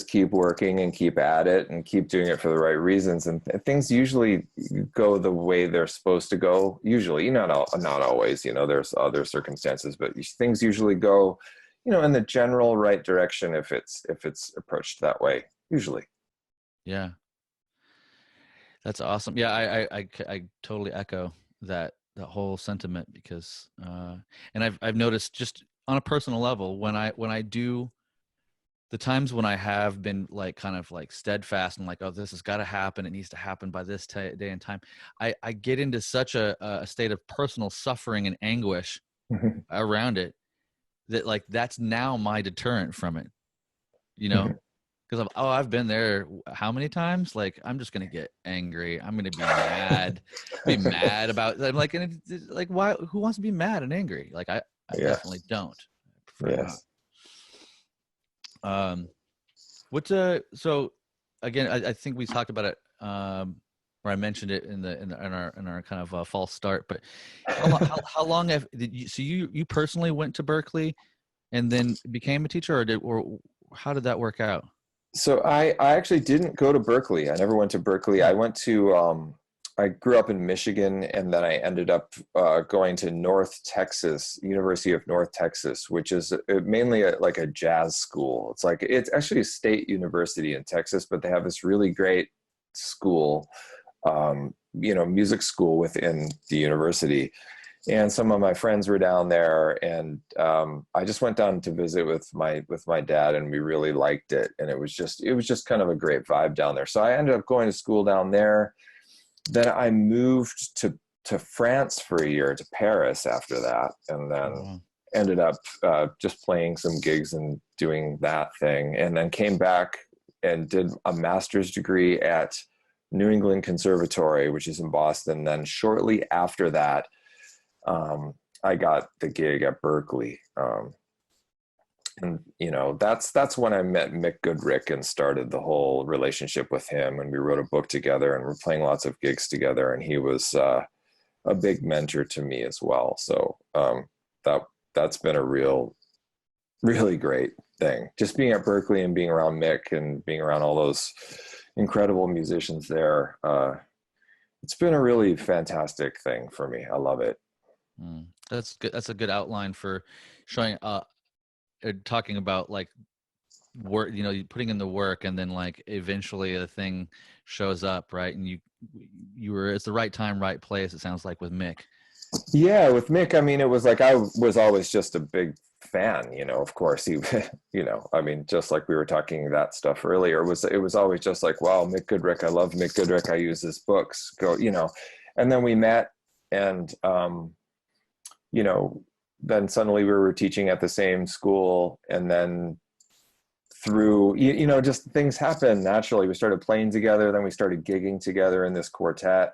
keep working and keep at it and keep doing it for the right reasons, and things usually go the way they're supposed to go. Usually, not always. There's other circumstances, but things usually go, in the general right direction if it's approached that way. Usually. Yeah, that's awesome. Yeah, I totally echo that whole sentiment, because and I've noticed just on a personal level, when I do, the times when I have been like kind of like steadfast and like, oh, this has got to happen, it needs to happen by this day and time, I get into such a state of personal suffering and anguish around it, that like that's now my deterrent from it, because I've been there how many times? Like, I'm just gonna get angry, I'm gonna be mad, about, I'm like, and it's like, why? Who wants to be mad and angry? Like, I definitely don't. I prefer not. What's so again, I think we talked about it, or I mentioned it in our kind of false start, but how long did you personally went to Berkeley and then became a teacher, or how did that work out? So I actually didn't go to Berkeley. I never went to Berkeley. I went to I grew up in Michigan, and then I ended up going to University of North Texas, which is mainly like a jazz school. It's actually a state university in Texas, but they have this really great school, music school within the university. And some of my friends were down there, and I just went down to visit with my dad, and we really liked it. And it was just kind of a great vibe down there. So I ended up going to school down there. Then I moved to France for a year, to Paris after that, and then ended up just playing some gigs and doing that thing, and then came back and did a master's degree at New England Conservatory, which is in Boston. Then shortly after that, I got the gig at Berkeley. And that's when I met Mick Goodrick and started the whole relationship with him, and we wrote a book together, and we're playing lots of gigs together, and he was a big mentor to me as well. So that's been a really great thing, just being at Berkeley and being around Mick and being around all those incredible musicians there. It's been a really fantastic thing for me. I love it. That's good. That's a good outline for showing talking about like work, putting in the work, and then like eventually a thing shows up, right? And you were, it's the right time, right place, it sounds like, with Mick. Yeah, with Mick, I mean, it was like I was always just a big fan, of course. He I mean, just like we were talking that stuff earlier, it was always just like, wow, Mick Goodrick, I love Mick Goodrick, I use his books, and then we met, and then suddenly we were teaching at the same school, and then through just things happen naturally. We started playing together, then we started gigging together in this quartet,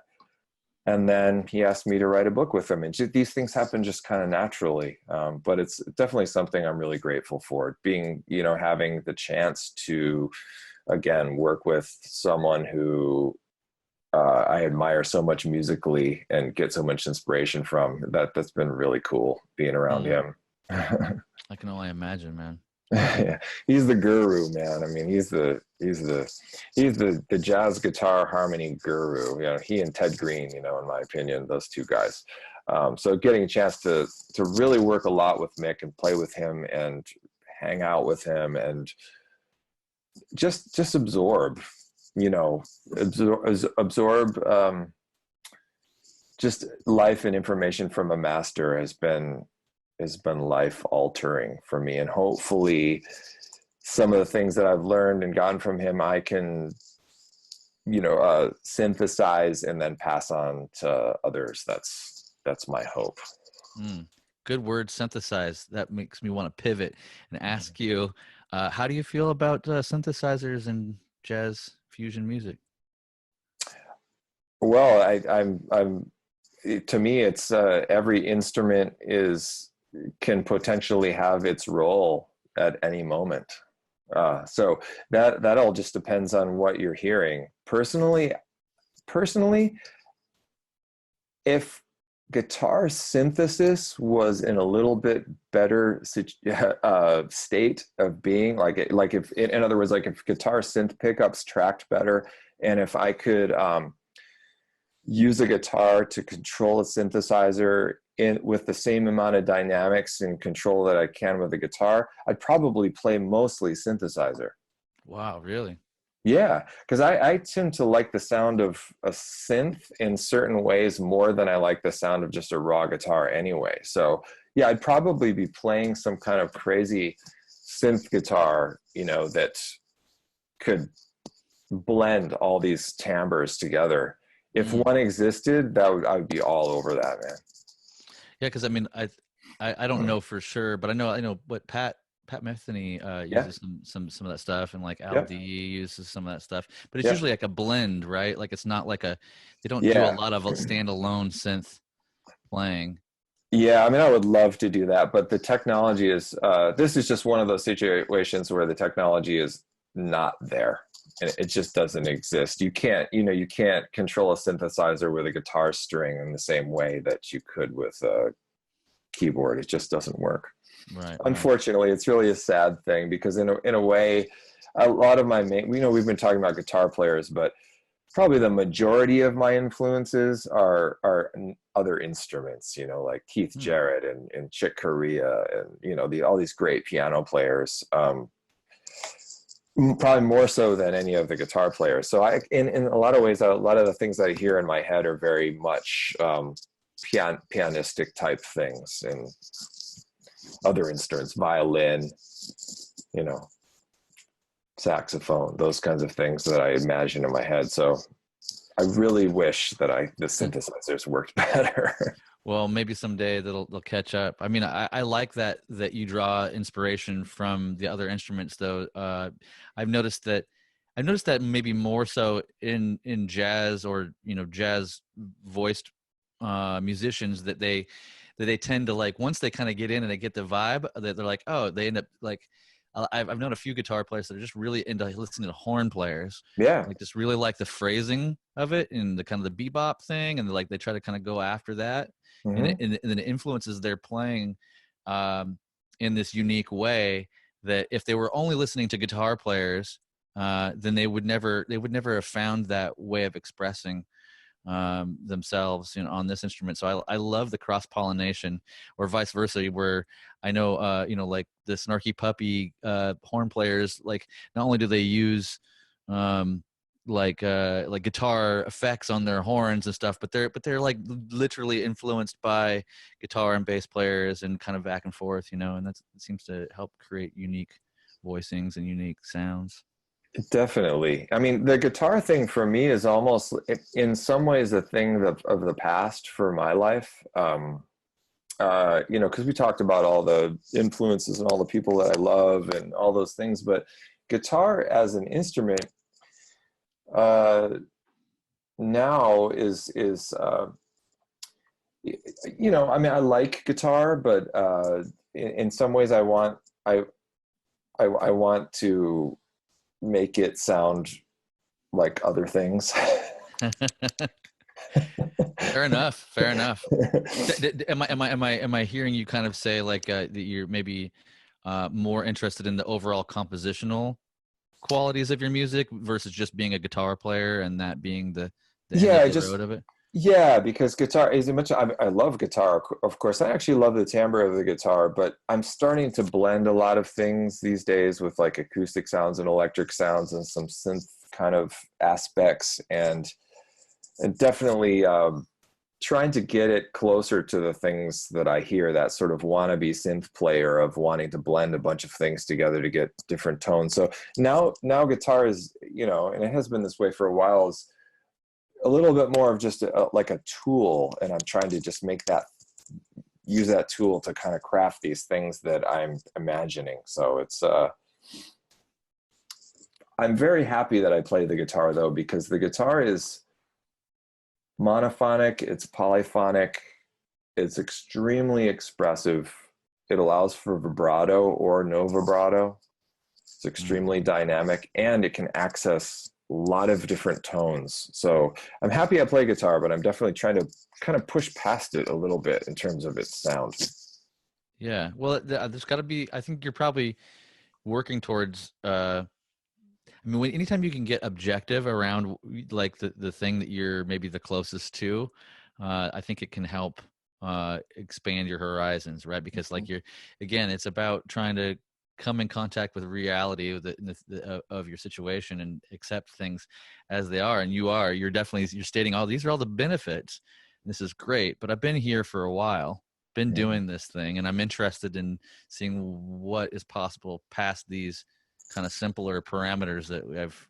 and then he asked me to write a book with him, and these things happen just kind of naturally. But it's definitely something I'm really grateful for, being having the chance to again work with someone who I admire so much musically and get so much inspiration from. That's been really cool being around him. I can only imagine, man. Yeah, he's the guru, man. I mean, he's the jazz guitar harmony guru. He and Ted Green, in my opinion, those two guys. So getting a chance to really work a lot with Mick and play with him and hang out with him and just absorb just life and information from a master has been life altering for me. And hopefully some of the things that I've learned and gotten from him, I can, synthesize and then pass on to others. That's my hope. Good word, synthesize. That makes me want to pivot and ask you, how do you feel about synthesizers and jazz fusion music? Well, I'm to me, it's every instrument can potentially have its role at any moment. So that all just depends on what you're hearing. Personally, if guitar synthesis was in a little bit better state of being, like if in other words, like if guitar synth pickups tracked better, and if I could use a guitar to control a synthesizer with the same amount of dynamics and control that I can with a guitar, I'd probably play mostly synthesizer. Wow, really? Yeah, because I tend to like the sound of a synth in certain ways more than I like the sound of just a raw guitar anyway. So yeah, I'd probably be playing some kind of crazy synth guitar, that could blend all these timbres together. If one existed, I would be all over that, man. Yeah, because I mean, I don't know for sure, but I know what Pat Metheny uses some of that stuff, and like Al D uses some of that stuff, but it's usually like a blend, right? Like it's not like they don't do a lot of standalone synth playing. Yeah, I mean, I would love to do that, but the technology is this is just one of those situations where the technology is not there. And it just doesn't exist. You can't control a synthesizer with a guitar string in the same way that you could with a keyboard. It just doesn't work. Right. Unfortunately, it's really a sad thing, because in a way, a lot of my we've been talking about guitar players, but probably the majority of my influences are other instruments, like Keith Jarrett and Chick Corea and all these great piano players. Probably more so than any of the guitar players. So in a lot of ways, a lot of the things I hear in my head are very much pianistic type things, and other instruments, violin, saxophone, those kinds of things that I imagine in my head. So I really wish that the synthesizers worked better. Well, maybe someday they'll catch up. I mean, I like that you draw inspiration from the other instruments, though. I've noticed that maybe more so in jazz, or jazz voiced musicians, that they tend to, like, once they kind of get in and they get the vibe, that they're like, oh, they end up like. I've known a few guitar players that are just really into listening to horn players. Yeah, like just really like the phrasing of it and the kind of the bebop thing, and they try to kind of go after that. And then it influences their playing in this unique way, that if they were only listening to guitar players, then they would never have found that way of expressing themselves on this instrument. So I love the cross pollination, or vice versa, where I know like the Snarky Puppy horn players, like not only do they use like guitar effects on their horns and stuff, but they're like literally influenced by guitar and bass players, and kind of back and forth, and it seems to help create unique voicings and unique sounds. Definitely. I mean, the guitar thing for me is almost, in some ways, a thing of the past for my life. you know, because we talked about all the influences and all the people that I love and all those things, but guitar as an instrument now is you know, I mean, I like guitar, but in some ways I want to make it sound like other things. Fair enough. Fair enough. Am I hearing you kind of say like that you're maybe more interested in the overall compositional qualities of your music versus just being a guitar player and that being the end Yeah, of I the road just of it? yeah, because guitar is much. I love guitar, of course. I actually love the timbre of the guitar, but I'm starting to blend a lot of things these days with like acoustic sounds and electric sounds and some synth kind of aspects, and definitely trying to get it closer to the things that I hear. That sort of wannabe synth player of wanting to blend a bunch of things together to get different tones. So now guitar is, you know, and it has been this way for a while, is a little bit more of just like a tool, and I'm trying to just use that tool to kind of craft these things that I'm imagining. So it's I'm very happy that I play the guitar though, because the guitar is monophonic, it's polyphonic, it's extremely expressive. It allows for vibrato or no vibrato. It's extremely dynamic, and it can access a lot of different tones. So I'm happy I play guitar, but I'm definitely trying to kind of push past it a little bit in terms of its sound. Yeah. Well, there's got to be. I think you're probably working towards. I mean, anytime you can get objective around like the thing that you're maybe the closest to, I think it can help expand your horizons, right? Because like you're, again, it's about trying to come in contact with reality of your situation and accept things as they are. And you're definitely, you're stating all these are all the benefits. This is great, but I've been here for a while, been doing this thing, and I'm interested in seeing what is possible past these kind of simpler parameters that I've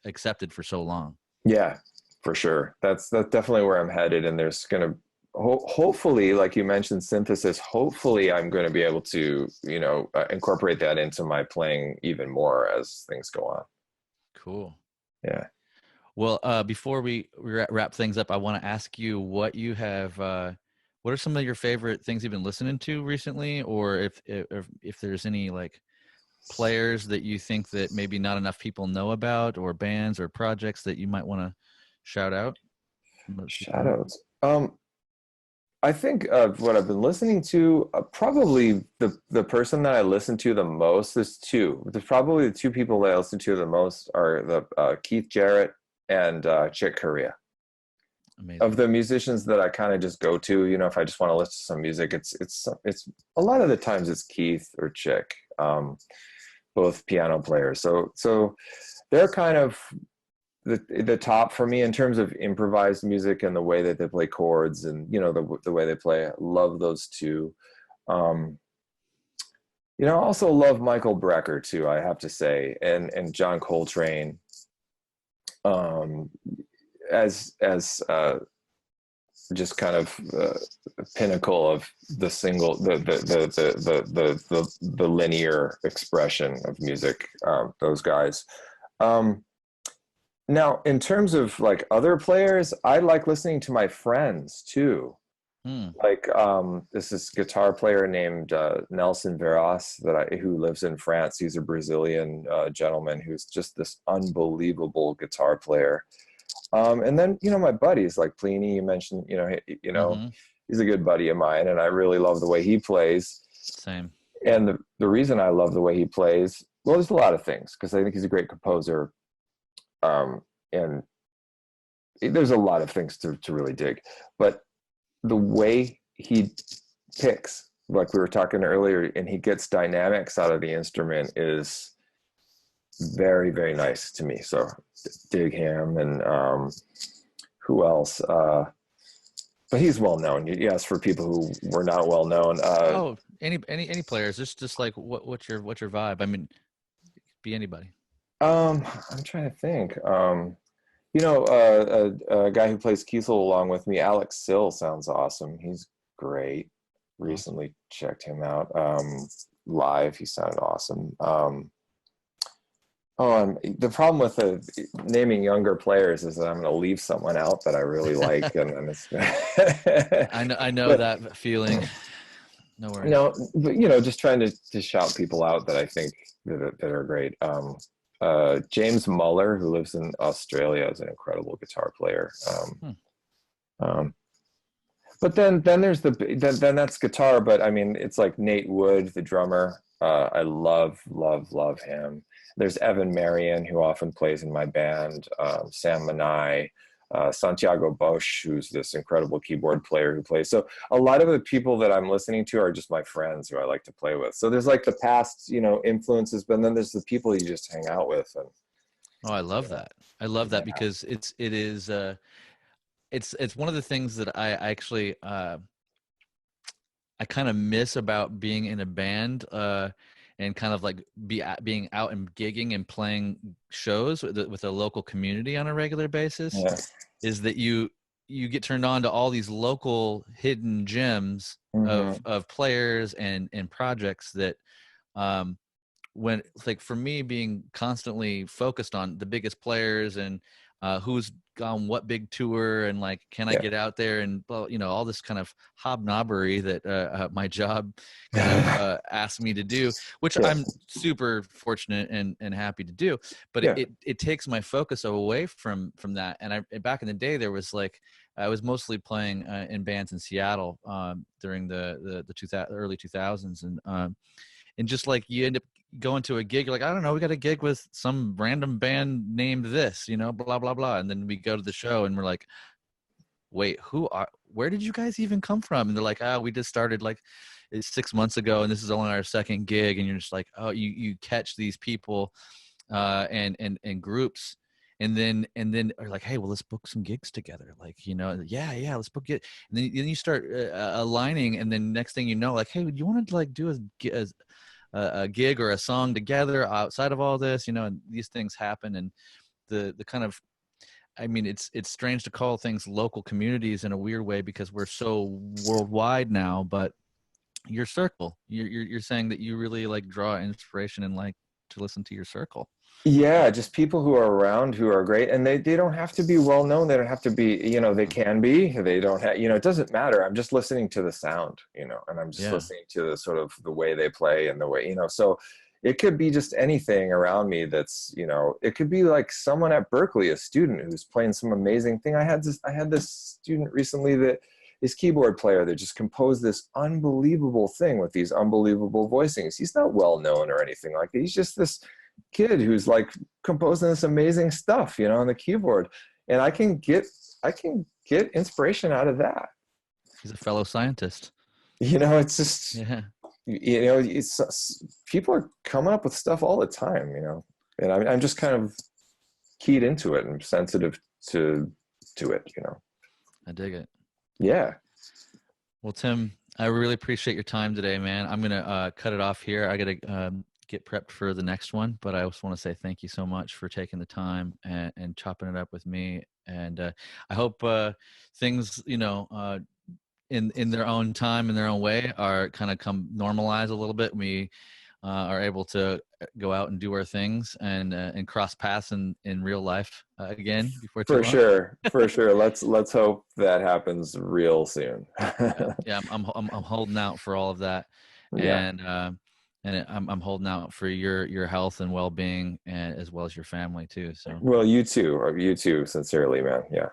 accepted for so long. Yeah, for sure. That's definitely where I'm headed. And there's going to hopefully, like you mentioned, synthesis. Hopefully, I'm going to be able to, you know, incorporate that into my playing even more as things go on. Cool. Yeah. Well, before we wrap things up, I want to ask you what you have. What are some of your favorite things you've been listening to recently, or if there's any like players that you think that maybe not enough people know about, or bands or projects that you might want to shout out? Shadows. I think what I've been listening to, probably the person that I listen to the most, there's two. There's probably the two people that I listen to the most are the Keith Jarrett and Chick Corea. Amazing. Of the musicians that I kind of just go to, you know, if I just want to listen to some music, it's a lot of the times it's Keith or Chick, both piano players. So they're kind of the top for me in terms of improvised music and the way that they play chords, and you know the way they play. I love those two. You know, I also love Michael Brecker too, I have to say, and John Coltrane, as just kind of pinnacle of the single, the linear expression of music. Those guys. Now, in terms of like other players, I like listening to my friends too. Like this is guitar player named Nelson Veras who lives in France. He's a Brazilian gentleman who's just this unbelievable guitar player. And then, you know, my buddies like Pliny, you mentioned, he's a good buddy of mine, and I really love the way he plays. Same. And the reason I love the way he plays, well, there's a lot of things, because I think he's a great composer. And there's a lot of things to really dig, but the way he picks, like we were talking earlier, and he gets dynamics out of the instrument is very, very nice to me. So dig him, and who else? But he's well known. Yes, for people who were not well known. Any players? Just like what's your vibe? I mean, be anybody. I'm trying to think. You know, a guy who plays Kiesel along with me, Alex Sill, sounds awesome. He's great. recently checked him out live. He sounded awesome. The problem with naming younger players is that I'm going to leave someone out that I really like, and then it's. I know but, that feeling. No worries. No, but just trying to shout people out that I think that are great. James Muller, who lives in Australia, is an incredible guitar player. But then there's then that's guitar. But I mean, it's like Nate Wood, the drummer. I love him. There's Evan Marion, who often plays in my band. Sam Manai, Santiago Bosch, who's this incredible keyboard player who plays. So a lot of the people that I'm listening to are just my friends who I like to play with. So there's like the past, influences, but then there's the people you just hang out with. And I love that. I love that because it is. It's one of the things that I actually I kind of miss about being in a band and kind of like being out and gigging and playing shows with a local community on a regular basis. Yeah. Is that you get turned on to all these local hidden gems of players and projects that when like for me being constantly focused on the biggest players and who's on what big tour and like can I get out there and all this kind of hobnobbery that my job kind of asked me to do, which I'm super fortunate and happy to do, but it takes my focus away from that. And back in the day there was like I was mostly playing in bands in Seattle during the early 2000s and just like you end up going to a gig, you're like, I don't know, we got a gig with some random band named this, blah, blah, blah. And then we go to the show and we're like, wait, where did you guys even come from? And they're like, we just started like 6 months ago and this is only our second gig. And you're just like, you catch these people and groups. And then are like, hey, well, let's book some gigs together. Like, yeah, let's book it. And then you start aligning. And then next thing you know, like, hey, do you want to like do a gig or a song together outside of all this, and these things happen. And the kind of, I mean, it's strange to call things local communities in a weird way because we're so worldwide now, but your circle, you're saying that you really like draw inspiration and like to listen to your circle. Yeah, just people who are around who are great, and they don't have to be well known. They don't have to be, they can be. They don't have, it doesn't matter. I'm just listening to the sound, and I'm just listening to the sort of the way they play and the way, so it could be just anything around me that's, it could be like someone at Berkeley, a student who's playing some amazing thing. I had this student recently that is keyboard player that just composed this unbelievable thing with these unbelievable voicings. He's not well known or anything like that. He's just this kid who's like composing this amazing stuff, on the keyboard, and I can get inspiration out of that. He's a fellow scientist. It's just it's people are coming up with stuff all the time, and I'm just kind of keyed into it and sensitive to it. I dig it. Yeah. Well, Tim, I really appreciate your time today, man. I'm gonna cut it off here. I gotta get prepped for the next one, but I also want to say thank you so much for taking the time and chopping it up with me. And I hope things, in their own time, in their own way, are kind of normalize a little bit. We are able to go out and do our things and cross paths in real life again before too long. For sure. Let's hope that happens real soon. Yeah, I'm holding out for all of that. Yeah. And I'm holding out for your health and well-being, and as well as your family too. So. Well, you too, sincerely, man. Yeah.